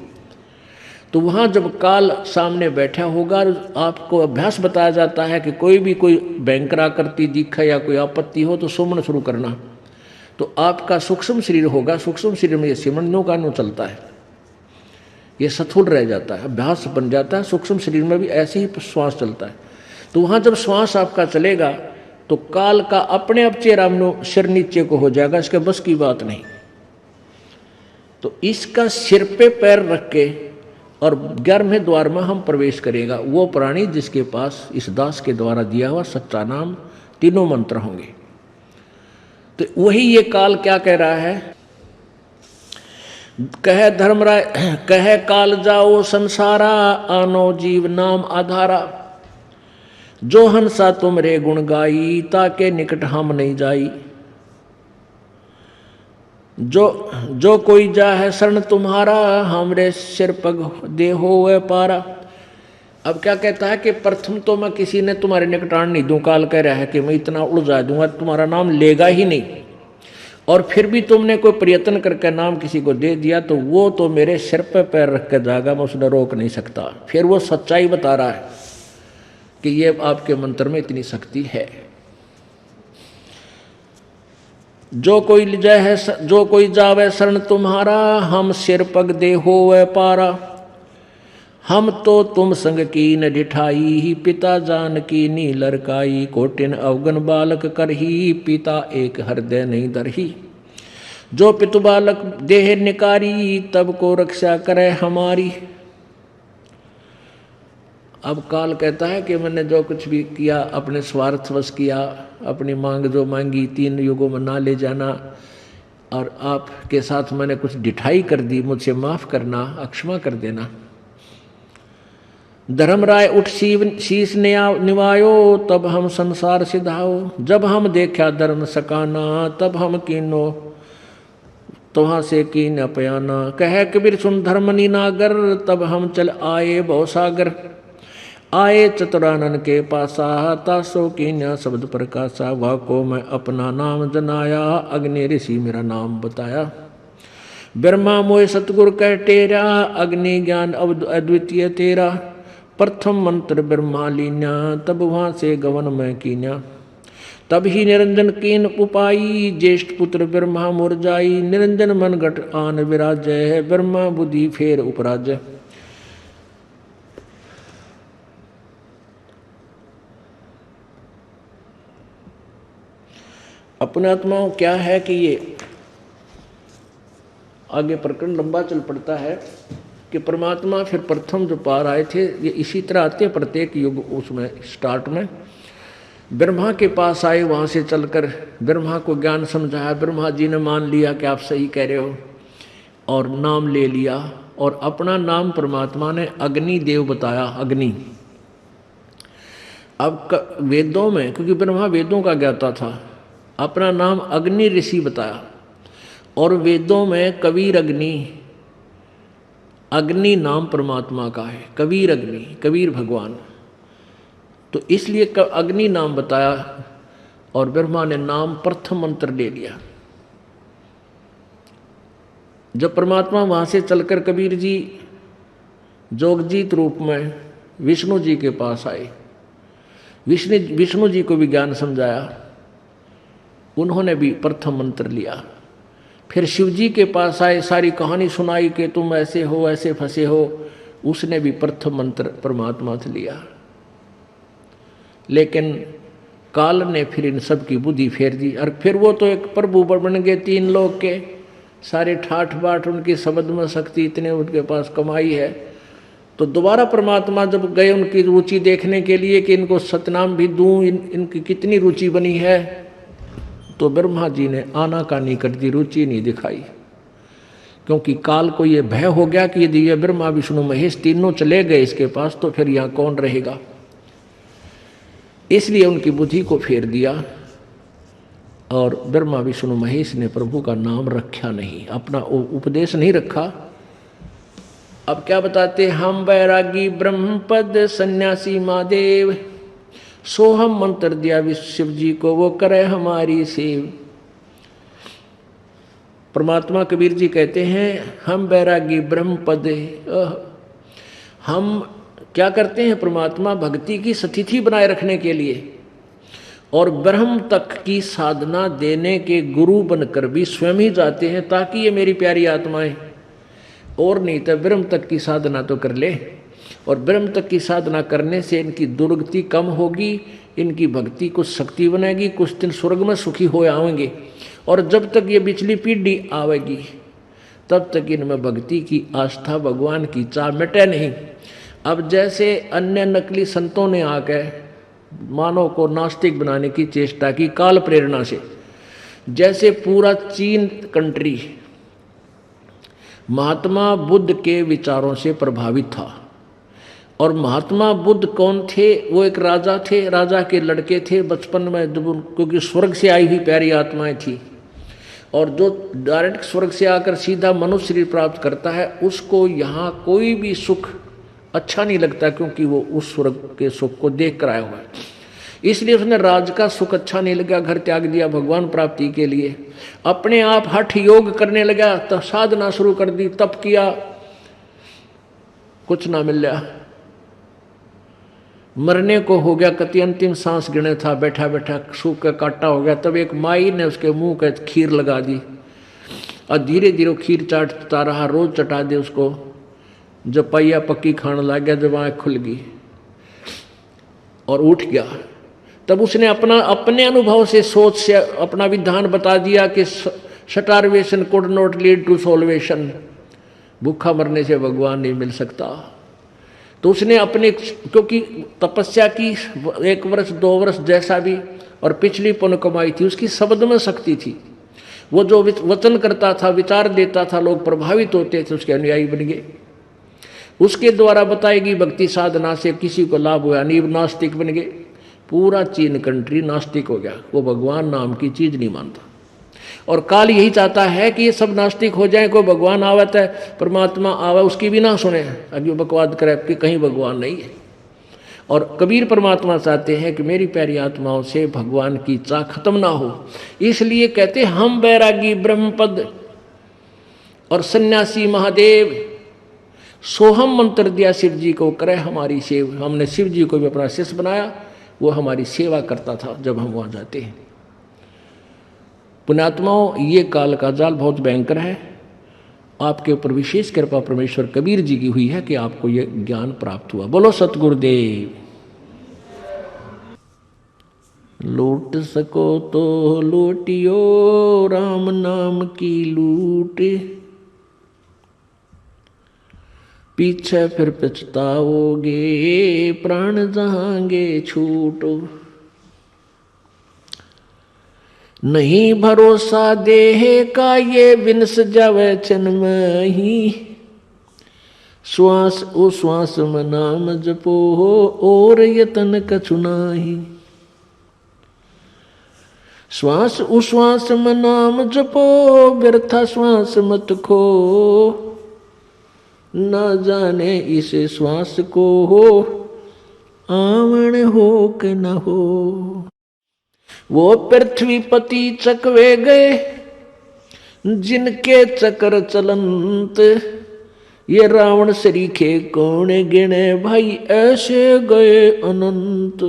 तो वहाँ जब काल सामने बैठा होगा, आपको अभ्यास बताया जाता है कि कोई भयंकर आकृति दिखे या कोई आपत्ति हो तो सुमन शुरू करना। तो आपका सूक्ष्म शरीर होगा, सूक्ष्म शरीर में ये सिमरनों का नु चलता है, ये स्थूल रह जाता है, अभ्यास बन जाता है। सूक्ष्म शरीर में भी ऐसे ही श्वास चलता है। तो वहाँ जब श्वास आपका चलेगा तो काल का अपने आप चेहरा सिर नीचे को हो जाएगा, इसके बस की बात नहीं। तो इसका सिर पे पैर रख के और 11वें द्वार में हम प्रवेश करेगा वो प्राणी जिसके पास इस दास के द्वारा दिया हुआ सच्चा नाम तीनों मंत्र होंगे। तो वही ये काल क्या कह रहा है, कह धर्मराय कह काल जाओ संसारा, आनो जीव नाम आधारा। जो हंसा तुमरे गुण गाई, ताके निकट हम नहीं जाई। जो कोई जा है शरण तुम्हारा, हमरे सिर पग देहो वे पारा। अब क्या कहता है कि प्रथम तो मैं किसी ने तुम्हारे निकट आन नहीं दूं, काल कह रहा है कि मैं इतना उलझा दूंगा तुम्हारा नाम लेगा ही नहीं, और फिर भी तुमने कोई प्रयत्न करके नाम किसी को दे दिया तो वो तो मेरे सिर पे पैर रख के जाएगा, मैं उसने रोक नहीं सकता। फिर वो सच्चाई बता रहा है कि ये आपके मंत्र में इतनी शक्ति है। जो कोई जावे शरण तुम्हारा, हम सिर पग दे होवे पारा। हम तो तुम संग कीन डिठाई, पिता जान की नी लड़काई। कोटिन अवगन बालक करही, पिता एक हृदय नहीं धरही। जो पितु बालक देह निकारी, तब को रक्षा करे हमारी। अब काल कहता है कि मैंने जो कुछ भी किया अपने स्वार्थवश किया, अपनी मांग जो मांगी 3 युगों में ना ले जाना, और आपके साथ मैंने कुछ डिठाई कर दी, मुझसे माफ़ करना, अक्षमा कर देना। धर्मराय उठ शीश निवायो, तब हम संसार सिधाओ। जब हम देखा धर्म सकाना, तब हम कीनो तुहाँ से कीन अपयाना। कह कबीर सुन धर्म नीनागर, तब हम चल आए भवसागर। आए चतुरानन के पासा, तासो कीन्या शब्द प्रकाशा। वह को मैं अपना नाम जनाया, अग्नि ऋषि मेरा नाम बताया। ब्रह्मा मोय सतगुरु कह टेरा, अग्नि ज्ञान अद्वितीय तेरा। प्रथम मंत्र ब्रह्मा लीन्या, तब वहाँ से गवन में कीन्या। तब ही निरंजन कीन उपाई, ज्येष्ठ पुत्र ब्रह्मा मुरजाई। निरंजन मन घट आन विराजय, ब्रह्मा बुद्धि फेर उपराजय। अपने आत्माओं क्या है कि ये आगे प्रकरण लंबा चल पड़ता है कि परमात्मा फिर प्रथम जो पार आए थे ये इसी तरह आते प्रत्येक युग उसमें स्टार्ट में ब्रह्मा के पास आए, वहाँ से चलकर ब्रह्मा को ज्ञान समझाया। ब्रह्मा जी ने मान लिया कि आप सही कह रहे हो और नाम ले लिया, और अपना नाम परमात्मा ने अग्नि देव बताया। अग्नि अब वेदों में, क्योंकि ब्रह्मा वेदों का ज्ञाता था, अपना नाम अग्नि ऋषि बताया। और वेदों में कबीर अग्नि, अग्नि नाम परमात्मा का है, कबीर अग्नि, कबीर भगवान। तो इसलिए अग्नि नाम बताया और ब्रह्मा ने नाम प्रथम मंत्र ले लिया। जब परमात्मा वहाँ से चलकर कबीर जी जोगजीत रूप में विष्णु जी के पास आए, विष्णु जी को भी ज्ञान समझाया, उन्होंने भी प्रथम मंत्र लिया। फिर शिव जी के पास आए, सारी कहानी सुनाई कि तुम ऐसे हो, ऐसे फंसे हो, उसने भी प्रथम मंत्र परमात्मा से लिया। लेकिन काल ने फिर इन सब की बुद्धि फेर दी, और फिर वो तो एक प्रभु बन गए 3 लोग के, सारे ठाठ बाट उनकी शब्द में शक्ति इतने उनके पास कमाई है। तो दोबारा परमात्मा जब गए उनकी रुचि देखने के लिए कि इनको सतनाम भी दूं, इनकी कितनी रुचि बनी है, तो ब्रह्मा जी ने आनाकानी कर दी, रुचि नहीं दिखाई। क्योंकि काल को ये भय हो गया कि यदि ये ब्रह्मा विष्णु महेश तीनों चले गए इसके पास तो फिर यहाँ कौन रहेगा। इसलिए उनकी बुद्धि को फेर दिया, और ब्रह्मा विष्णु महेश ने प्रभु का नाम रखा नहीं, अपना उपदेश नहीं रखा। अब क्या बताते, हम बैरागी ब्रह्मपद सन्यासी महादेव, सोहम मंत्र दिया शिव जी को, वो करे हमारी सेव। परमात्मा कबीर जी कहते हैं हम बैरागी ब्रह्मपद, हम क्या करते हैं, परमात्मा भक्ति की स्थिति बनाए रखने के लिए और ब्रह्म तक की साधना देने के गुरु बनकर भी स्वयं ही जाते हैं, ताकि ये मेरी प्यारी आत्माएं और नहीं तो ब्रह्म तक की साधना तो कर ले, और ब्रह्म तक की साधना करने से इनकी दुर्गति कम होगी, इनकी भक्ति कुछ शक्ति बनेगी, कुछ दिन स्वर्ग में सुखी हो आएंगे। और जब तक ये पिछली पीढ़ी आवेगी तब तक इनमें भक्ति की आस्था, भगवान की चाह मिटे नहीं। अब जैसे अन्य नकली संतों ने आकर मानव को नास्तिक बनाने की चेष्टा की काल प्रेरणा से, जैसे पूरा चीन कंट्री महात्मा बुद्ध के विचारों से प्रभावित था। और महात्मा बुद्ध कौन थे? वो एक राजा थे, राजा के लड़के थे बचपन में, क्योंकि स्वर्ग से आई हुई प्यारी आत्माएं थी। और जो डायरेक्ट स्वर्ग से आकर सीधा मनुष्य शरीर प्राप्त करता है, उसको यहाँ कोई भी सुख अच्छा नहीं लगता, क्योंकि वो उस स्वर्ग के सुख को देख कर आया हुआ है। इसलिए उसने राज का सुख अच्छा नहीं लगा, घर त्याग दिया भगवान प्राप्ति के लिए। अपने आप हठ योग करने लगा, तब साधना शुरू कर दी, तप किया, कुछ ना मिला। मरने को हो गया, कति अंतिम सांस गिने था, बैठा बैठा सूख का काटा हो गया। तब एक माई ने उसके मुंह पे खीर लगा दी और धीरे धीरे खीर चाटता रहा, रोज चटा दे उसको। जब पहिया पक्की खाने लग गया, जब आँख खुल गई और उठ गया, तब उसने अपने अनुभव से, सोच से अपना विधान बता दिया कि starvation could not lead to salvation, भूखा मरने से भगवान नहीं मिल सकता। तो उसने अपने, क्योंकि तपस्या की 1 वर्ष 2 वर्ष जैसा भी, और पिछली पुण्य कमाई थी, उसकी शब्द में शक्ति थी। वो जो वचन करता था, विचार देता था, लोग प्रभावित होते थे, उसके अनुयायी बन गए। उसके द्वारा बताएगी भक्ति साधना से किसी को लाभ हुआ नहीं, नास्तिक बन गए। पूरा चीन कंट्री नास्तिक हो गया, वो भगवान नाम की चीज नहीं मानता। और काल यही चाहता है कि ये सब नास्तिक हो जाए, कोई भगवान आवत है, परमात्मा आवे, उसकी भी ना सुने, अभी बकवाद करे कि कहीं भगवान नहीं है। और कबीर परमात्मा चाहते हैं कि मेरी प्यारी आत्माओं से भगवान की चाह खत्म ना हो। इसलिए कहते हम बैरागी ब्रह्मपद और सन्यासी महादेव, सोहम मंत्र दिया शिव जी को, करे हमारी सेवा। हमने शिव जी को भी अपना शिष्य बनाया, वो हमारी सेवा करता था जब हम वहाँ जाते हैं। पुण्यात्माओं, ये काल का जाल बहुत भयंकर है। आपके ऊपर विशेष कृपा परमेश्वर कबीर जी की हुई है कि आपको ये ज्ञान प्राप्त हुआ। बोलो सतगुरुदेव। लूट सको तो लूटियो राम नाम की लूट, पीछे फिर पछताओगे प्राण जहांगे छूटो। नहीं भरोसा देह का ये विनस जावे क्षण में ही, श्वास उश्वास में नाम जपो हो और यतन कछु नाही। श्वास उश्वास में नाम जपो व्यर्था श्वास मत खो, न जाने इस श्वास को हो आवण हो कि न हो। वो पृथ्वीपति चकवे गए जिनके चक्र चलंत, ये रावण सरीखे कौन गिने भाई ऐसे गए अनंत।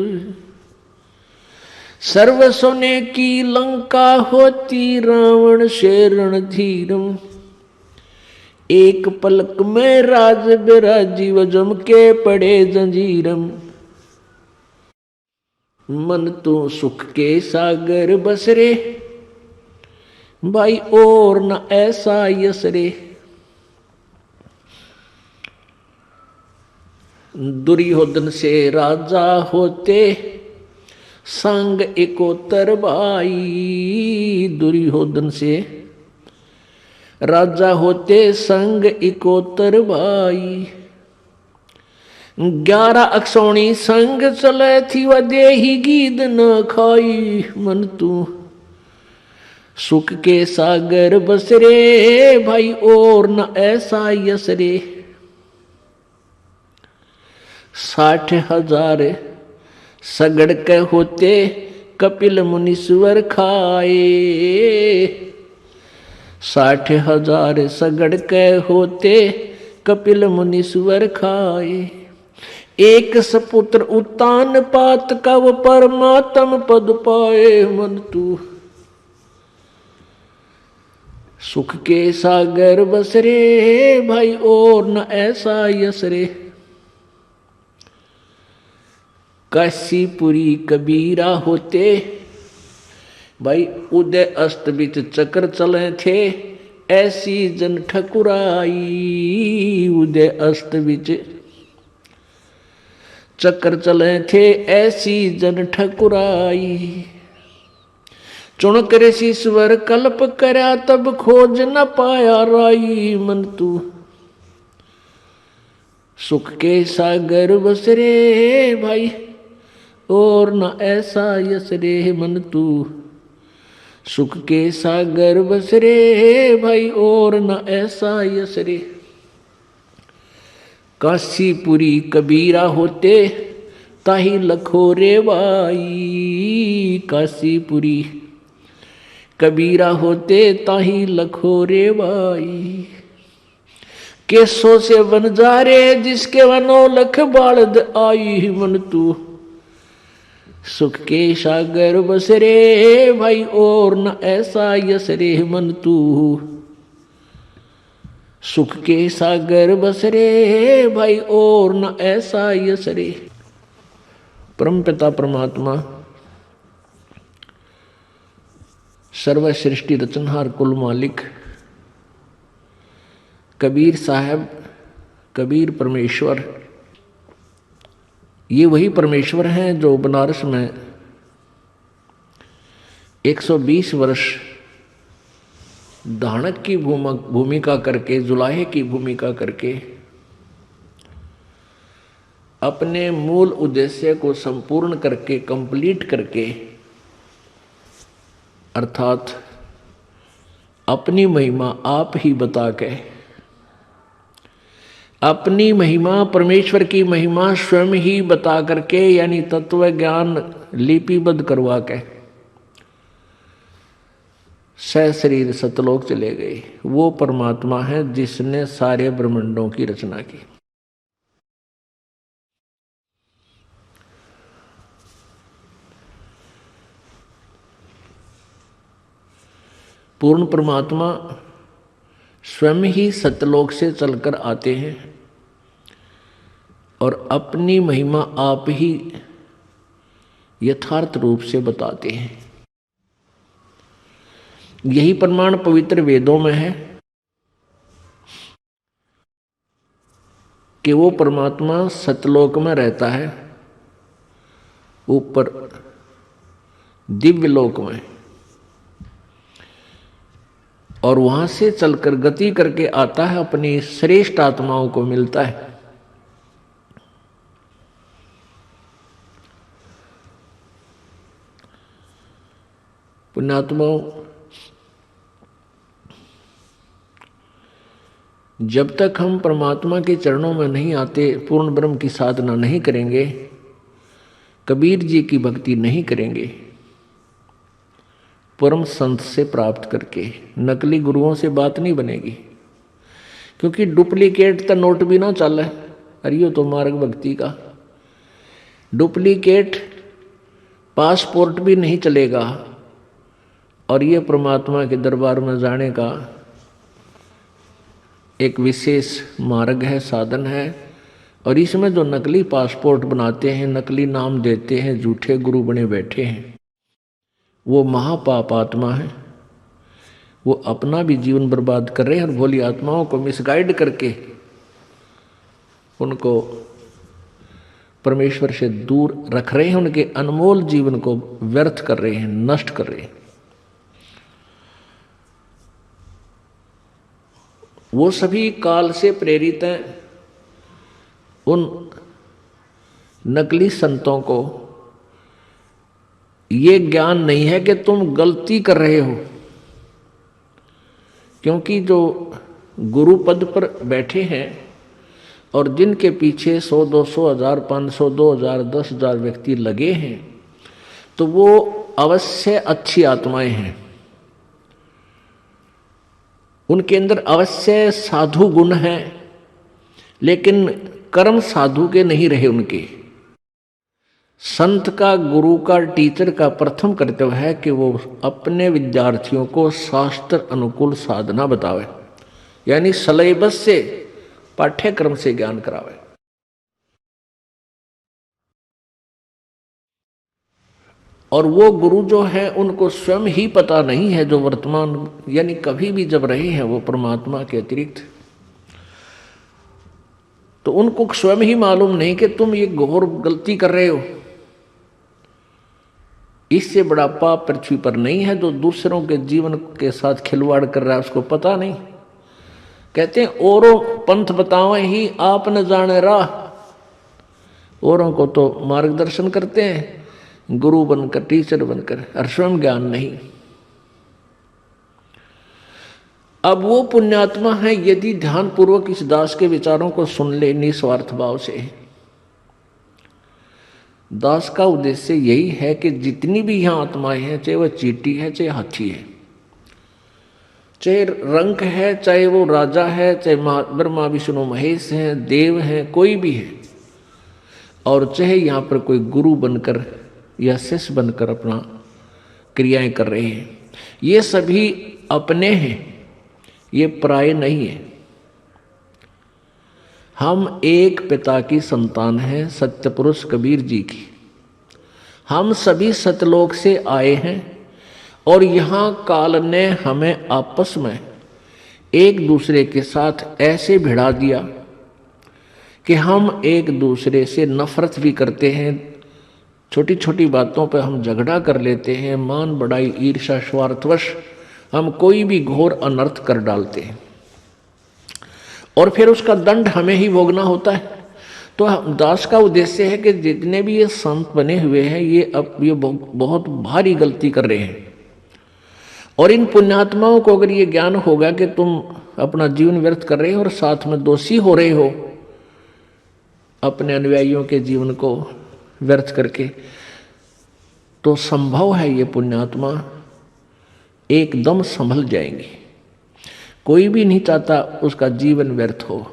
सर्व सोने की लंका होती रावण से रणधीरम, एक पलक में राज बिराजी व जम के पड़े जंजीरम। मन तो सुख के सागर बसरे भाई और न ऐसा यसरे। दुर्योधन से राजा होते संग एकोतर भाई, दुर्योधन से राजा होते संग एकोतर भाई। 11 अक्षौणी संग चले थी वह देही गीद न खाई। मन तू सुख के सागर बसरे भाई और न ऐसा यसरे। 60,000 सगड़ के होते कपिल मुनीश्वर खाए। 60,000 सगड़ के होते कपिल मुनीश्वर खाए। एक सपुत्र उत्तान पात का वो परमात्म पद पाए। मन तू सुख के सागर बसरे भाई और न ऐसा यसरे। काशीपुरी कबीरा होते भाई उदय अस्त बीच चक्र चले थे। ऐसी जन ठकुराई, उदय अस्त विच चक्कर चले थे ऐसी जन ठकुराई। चुन कर शीश्वर कल्प करया तब खोज न पाया राई। मन तू सुख के सागर बस रे भाई और न ऐसा यस रे। मन तू सुख के सागर बस रे भाई और न ऐसा यस रे। काशीपुरी कबीरा होते ताही लखो रे भाई। काशीपुरी कबीरा होते ताही लखो रे भाई। केसों से वन जा रे जिसके वनो लख बालद आई। मन तू सुख के सागर बस रे भाई और न ऐसा यस रे। मन तू सुख के सागर बस रे भाई और न ऐसा यस रे। परम पिता परमात्मा सर्व सृष्टि रचनहार कुल मालिक कबीर साहब, कबीर परमेश्वर, ये वही परमेश्वर हैं जो बनारस में 120 वर्ष धानक की भूमिका करके, जुलाहे की भूमिका करके अपने मूल उद्देश्य को संपूर्ण करके, कंप्लीट करके, अर्थात अपनी महिमा आप ही बता के, अपनी महिमा परमेश्वर की महिमा स्वयं ही बता करके, यानी तत्व ज्ञान लिपिबद्ध करवा के सशरीर सतलोक चले गए। वो परमात्मा है जिसने सारे ब्रह्मांडों की रचना की। पूर्ण परमात्मा स्वयं ही सतलोक से चलकर आते हैं और अपनी महिमा आप ही यथार्थ रूप से बताते हैं। यही प्रमाण पवित्र वेदों में है कि वो परमात्मा सतलोक में रहता है, ऊपर दिव्य लोक में, और वहां से चलकर गति करके आता है, अपनी श्रेष्ठ आत्माओं को मिलता है। पुण्यात्माओं, जब तक हम परमात्मा के चरणों में नहीं आते, पूर्ण ब्रह्म की साधना नहीं करेंगे, कबीर जी की भक्ति नहीं करेंगे, परम संत से प्राप्त करके, नकली गुरुओं से बात नहीं बनेगी। क्योंकि डुप्लीकेट तो नोट भी ना चल है, अरियो तो मार्ग भक्ति का डुप्लीकेट पासपोर्ट भी नहीं चलेगा। और ये परमात्मा के दरबार में जाने का एक विशेष मार्ग है, साधन है। और इसमें जो नकली पासपोर्ट बनाते हैं, नकली नाम देते हैं, झूठे गुरु बने बैठे हैं, वो महापाप आत्मा है। वो अपना भी जीवन बर्बाद कर रहे हैं और भोली आत्माओं को मिसगाइड करके उनको परमेश्वर से दूर रख रहे हैं, उनके अनमोल जीवन को व्यर्थ कर रहे हैं, नष्ट कर रहे हैं। वो सभी काल से प्रेरित हैं। उन नकली संतों को ये ज्ञान नहीं है कि तुम गलती कर रहे हो, क्योंकि जो गुरु पद पर बैठे हैं और जिनके पीछे 100, 200, 1000, 500, 2000, 10,000 व्यक्ति लगे हैं, तो वो अवश्य अच्छी आत्माएं हैं। उनके अंदर अवश्य साधु गुण हैं, लेकिन कर्म साधु के नहीं रहे उनके। संत का, गुरु का, टीचर का प्रथम कर्तव्य है कि वो अपने विद्यार्थियों को शास्त्र अनुकूल साधना बतावे, यानी सिलेबस से, पाठ्यक्रम से ज्ञान करावे। और वो गुरु जो है उनको स्वयं ही पता नहीं है, जो वर्तमान यानी कभी भी जब रहे हैं वो परमात्मा के अतिरिक्त, तो उनको स्वयं ही मालूम नहीं कि तुम ये घोर गलती कर रहे हो। इससे बड़ा पाप पृथ्वी पर नहीं है। जो दूसरों के जीवन के साथ खिलवाड़ कर रहा है उसको पता नहीं। कहते हैं औरों पंथ बतावे ही आप न जाने राह। औरों को तो मार्गदर्शन करते हैं गुरु बनकर, टीचर बनकर, और स्वयं ज्ञान नहीं। अब वो पुण्यात्मा है यदि ध्यानपूर्वक इस दास के विचारों को सुन ले निस्वार्थ भाव से। दास का उद्देश्य यही है कि जितनी भी यहाँ आत्माएं हैं, चाहे वह चींटी है चाहे हाथी है, चाहे रंक है, चाहे वो राजा है, चाहे ब्रह्मा विष्णु महेश हैं, देव हैं, कोई भी है, और चाहे यहाँ पर कोई गुरु बनकर या शिष्य बनकर अपना क्रियाएं कर रहे हैं, ये सभी अपने हैं, ये पराये नहीं है। हम एक पिता की संतान हैं, सत्य पुरुष कबीर जी की। हम सभी सतलोक से आए हैं और यहाँ काल ने हमें आपस में एक दूसरे के साथ ऐसे भिड़ा दिया कि हम एक दूसरे से नफरत भी करते हैं। छोटी छोटी बातों पर हम झगड़ा कर लेते हैं, मान बढ़ाई ईर्ष्या स्वार्थवश हम कोई भी घोर अनर्थ कर डालते हैं और फिर उसका दंड हमें ही भोगना होता है। तो दास का उद्देश्य है कि जितने भी ये संत बने हुए हैं ये बहुत भारी गलती कर रहे हैं, और इन पुण्यात्माओं को अगर ये ज्ञान होगा कि तुम अपना जीवन व्यर्थ कर रहे हो और साथ में दोषी हो रहे हो अपने अनुयायियों के जीवन को व्यर्थ करके, तो संभव है ये पुण्यात्मा एकदम संभल जाएंगे। कोई भी नहीं चाहता उसका जीवन व्यर्थ हो।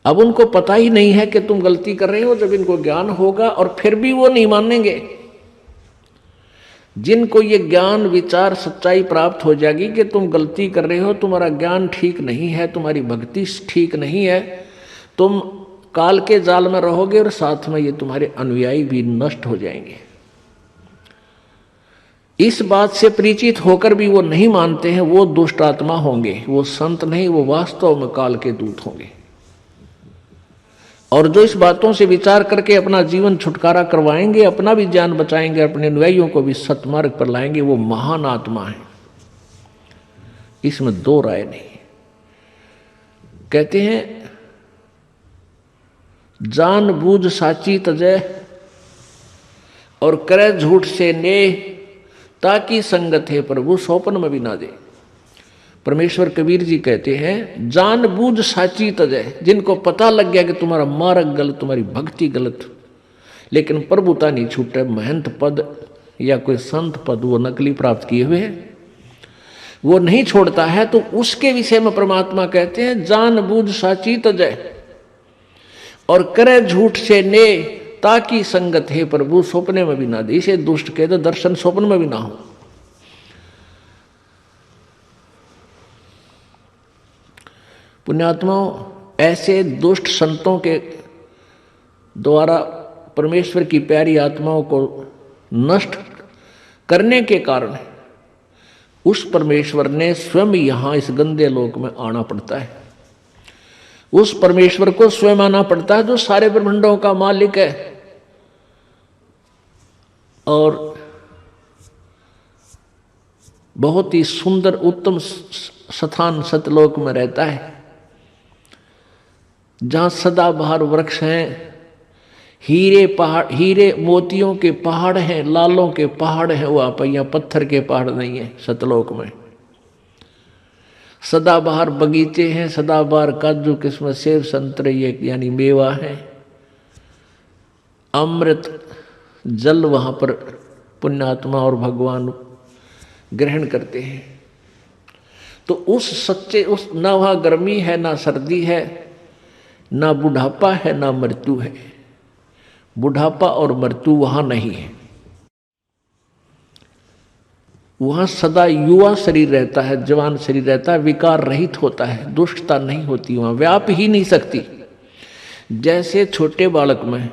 अब उनको पता ही नहीं है कि तुम गलती कर रहे हो। जब इनको ज्ञान होगा और फिर भी वो नहीं मानेंगे। जिनको ये ज्ञान विचार सच्चाई प्राप्त हो जाएगी कि तुम गलती कर रहे हो, तुम्हारा ज्ञान ठीक नहीं है, तुम्हारी भक्ति ठीक नहीं है, तुम काल के जाल में रहोगे और साथ में ये तुम्हारे अनुयायी भी नष्ट हो जाएंगे। इस बात से परिचित होकर भी वो नहीं मानते हैं, वो दुष्ट आत्मा होंगे, वो संत नहीं, वो वास्तव में काल के दूत होंगे। और जो इस बातों से विचार करके अपना जीवन छुटकारा करवाएंगे, अपना भी जान बचाएंगे, अपने अनुयायियों को भी सतमार्ग पर लाएंगे, वो महान आत्मा है। इसमें दो राय नहीं। कहते हैं जान बूझ साची तजय और करे झूठ से नेह, ताकि संगत है प्रभु सौपन में भी ना दे। परमेश्वर कबीर जी कहते हैं जान बूझ साची तजय, जिनको पता लग गया कि तुम्हारा मार्ग गलत, तुम्हारी भक्ति गलत, लेकिन प्रभुता नहीं छूटे, महंत पद या कोई संत पद वो नकली प्राप्त किए हुए हैं, वो नहीं छोड़ता है, तो उसके विषय में परमात्मा कहते हैं जान बूझ साची तजय और करे झूठ से ने, ताकि संगत है प्रभु स्वप्ने में भी ना दे। इसे दुष्ट कहते दर्शन स्वप्न में भी ना हो। पुण्यात्माओं, ऐसे दुष्ट संतों के द्वारा परमेश्वर की प्यारी आत्माओं को नष्ट करने के कारण उस परमेश्वर ने स्वयं यहाँ इस गंदे लोक में आना पड़ता है। उस परमेश्वर को स्वयं आना पड़ता है जो सारे ब्रह्मांडों का मालिक है और बहुत ही सुंदर उत्तम स्थान सतलोक में रहता है, जहां सदाबहार वृक्ष हैं, हीरे पहाड़, हीरे मोतियों के पहाड़ हैं, लालों के पहाड़ हैं। वहां पर यहाँ पत्थर के पहाड़ नहीं है सतलोक में। सदाबहार बगीचे हैं, सदाबहार काजू किस्म सेब संतरे ये यानी मेवा है। अमृत जल वहाँ पर पुण्यात्मा और भगवान ग्रहण करते हैं। तो उस सच्चे उस ना वहाँ गर्मी है, ना सर्दी है, ना बुढ़ापा है, ना मृत्यु है। बुढ़ापा और मृत्यु वहाँ नहीं है। वहाँ सदा युवा शरीर रहता है, जवान शरीर रहता है, विकार रहित होता है, दुष्टता नहीं होती, वहाँ व्याप ही नहीं सकती। जैसे छोटे बालक में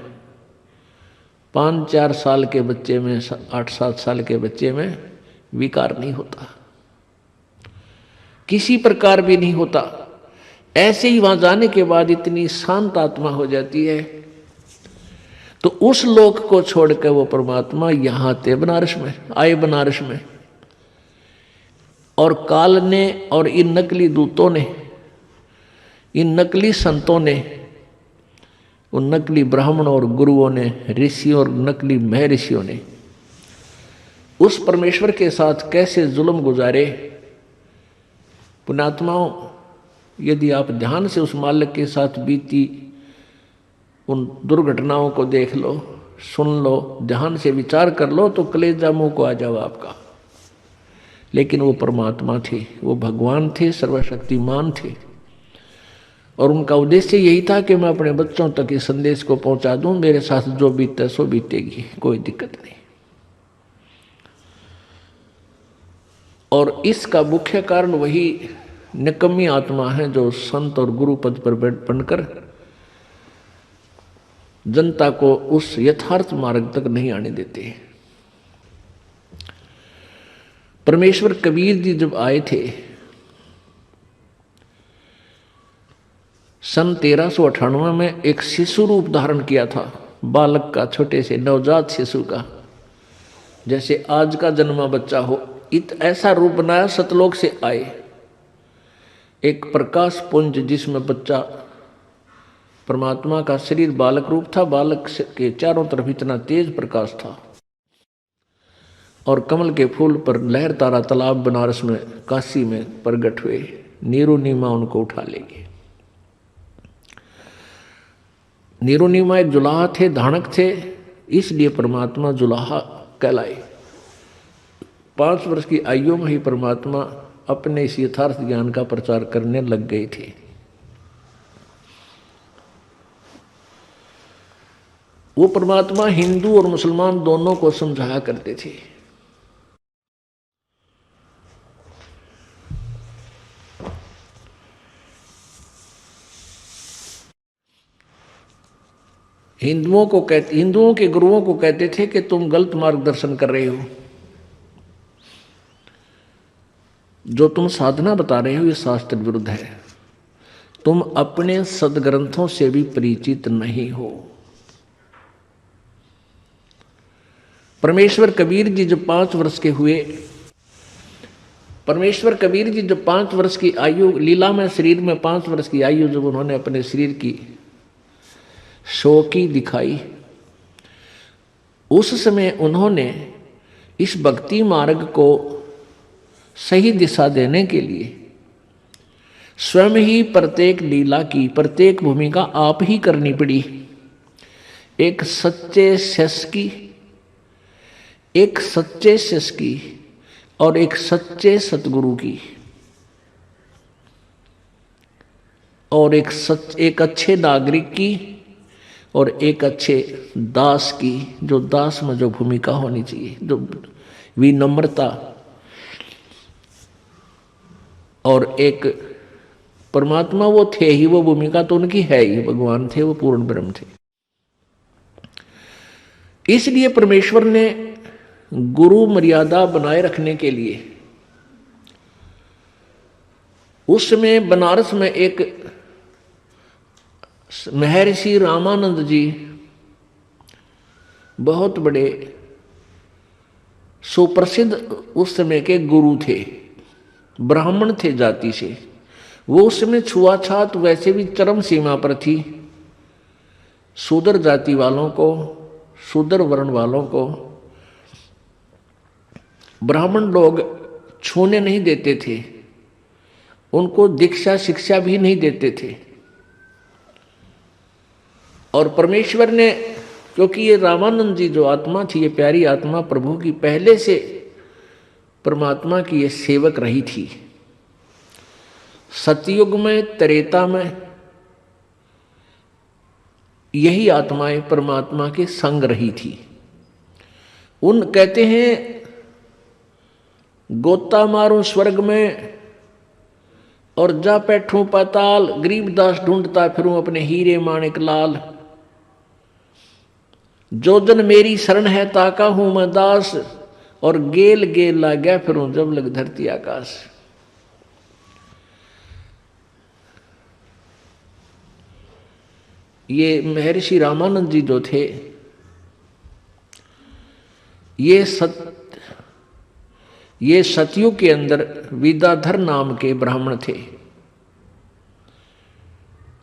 5-4 साल के बच्चे में, 8-7 साल के बच्चे में विकार नहीं होता, किसी प्रकार भी नहीं होता। ऐसे ही वहां जाने के बाद इतनी शांत आत्मा हो जाती है। तो उस लोक को छोड़कर वो परमात्मा यहां थे, बनारस में आए, बनारस में। और काल ने और इन नकली दूतों ने, इन नकली संतों ने, उन नकली ब्राह्मणों और गुरुओं ने, ऋषियों और नकली महर्षियों ने उस परमेश्वर के साथ कैसे जुल्म गुजारे। पुण्यात्माओं, यदि आप ध्यान से उस मालिक के साथ बीती उन दुर्घटनाओं को देख लो, सुन लो, ध्यान से विचार कर लो, तो कलेजा मुंह को आ जाओ आपका। लेकिन वो परमात्मा थे, वो भगवान थे, सर्वशक्तिमान थे। और उनका उद्देश्य यही था कि मैं अपने बच्चों तक इस संदेश को पहुंचा दूं, मेरे साथ जो बीते सो बीतेगी, कोई दिक्कत नहीं। और इसका मुख्य कारण वही निकम्मी आत्मा है जो संत और गुरु पद पर बनकर जनता को उस यथार्थ मार्ग तक नहीं आने देते। परमेश्वर कबीर जी जब आए थे सन 1398 में, एक शिशु रूप धारण किया था, बालक का, छोटे से नवजात शिशु का, जैसे आज का जन्मा बच्चा हो, ऐसा रूप बनाया। सतलोक से आए, एक प्रकाश पुंज जिसमें बच्चा, परमात्मा का शरीर बालक रूप था, बालक के चारों तरफ इतना तेज प्रकाश था। और कमल के फूल पर लहर तारा तालाब बनारस में, काशी में प्रगट हुए। नीरू नीमा उनको उठा लेंगे। नीरू नीमा एक जुलाहा थे, धानक थे, इसलिए परमात्मा जुलाहा कहलाए। 5 वर्ष की आयु में ही परमात्मा अपने इस यथार्थ ज्ञान का प्रचार करने लग गए थे। वो परमात्मा हिंदू और मुसलमान दोनों को समझाया करते थे। हिंदुओं के गुरुओं को कहते थे कि तुम गलत मार्गदर्शन कर रहे हो, जो तुम साधना बता रहे हो ये शास्त्र विरुद्ध है, तुम अपने सदग्रंथों से भी परिचित नहीं हो। परमेश्वर कबीर जी जब 5 वर्ष के हुए, परमेश्वर कबीर जी जब 5 वर्ष की आयु, लीला में शरीर में 5 वर्ष की आयु जब उन्होंने अपने शरीर की शौकी दिखाई, उस समय उन्होंने इस भक्ति मार्ग को सही दिशा देने के लिए स्वयं ही प्रत्येक लीला की, प्रत्येक भूमिका आप ही करनी पड़ी। एक सच्चे शिष्य की, एक सच्चे शिष्य की और एक सच्चे सतगुरु की, और एक अच्छे नागरिक की और एक अच्छे दास की, जो दास में जो भूमिका होनी चाहिए, जो विनम्रता, और एक परमात्मा वो थे ही, वो भूमिका तो उनकी है ही, भगवान थे, वो पूर्ण ब्रह्म थे। इसलिए परमेश्वर ने गुरु मर्यादा बनाए रखने के लिए उस समय बनारस में एक महर्षि रामानंद जी बहुत बड़े सुप्रसिद्ध उस समय के गुरु थे, ब्राह्मण थे जाति से। वो उस समय छुआछात वैसे भी चरम सीमा पर थी। शूद्र जाति वालों को, शूद्र वर्ण वालों को ब्राह्मण लोग छूने नहीं देते थे, उनको दीक्षा शिक्षा भी नहीं देते थे। और परमेश्वर ने, क्योंकि ये रामानंद जी जो आत्मा थी, ये प्यारी आत्मा प्रभु की पहले से परमात्मा की ये सेवक रही थी। सतयुग में, त्रेता में यही आत्माएं परमात्मा के संग रही थी। उन कहते हैं गोता मारूं स्वर्ग में और जा बैठूं पाताल, गरीबदास ढूंढता फिरूं अपने हीरे माणिक लाल। जो जन मेरी शरण है ताका हूं मैं दास, और गेल गेल ला गया फिरूं जब लग धरती आकाश। ये महर्षि रामानंद जी जो थे, ये सतयुग के अंदर विद्याधर नाम के ब्राह्मण थे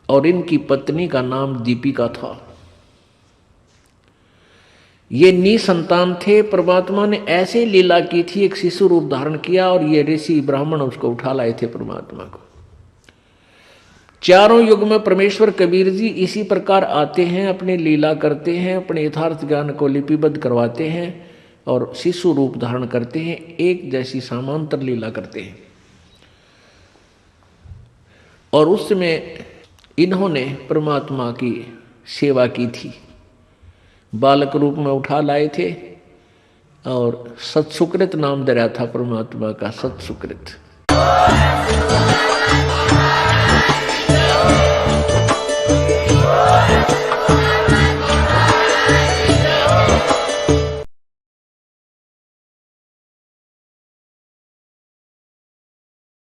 और इनकी पत्नी का नाम दीपिका था। ये निसंतान थे। परमात्मा ने ऐसे लीला की थी, एक शिशु रूप धारण किया और ये ऋषि ब्राह्मण उसको उठा लाए थे परमात्मा को। चारों युग में परमेश्वर कबीर जी इसी प्रकार आते हैं, अपनी लीला करते हैं, अपने यथार्थ ज्ञान को लिपिबद्ध करवाते हैं और शिशु रूप धारण करते हैं, एक जैसी समांतर लीला करते हैं। और उसमें इन्होंने परमात्मा की सेवा की थी, बालक रूप में उठा लाए थे और सत्सुकृत नाम दे रहा था परमात्मा का, सत्सुकृत।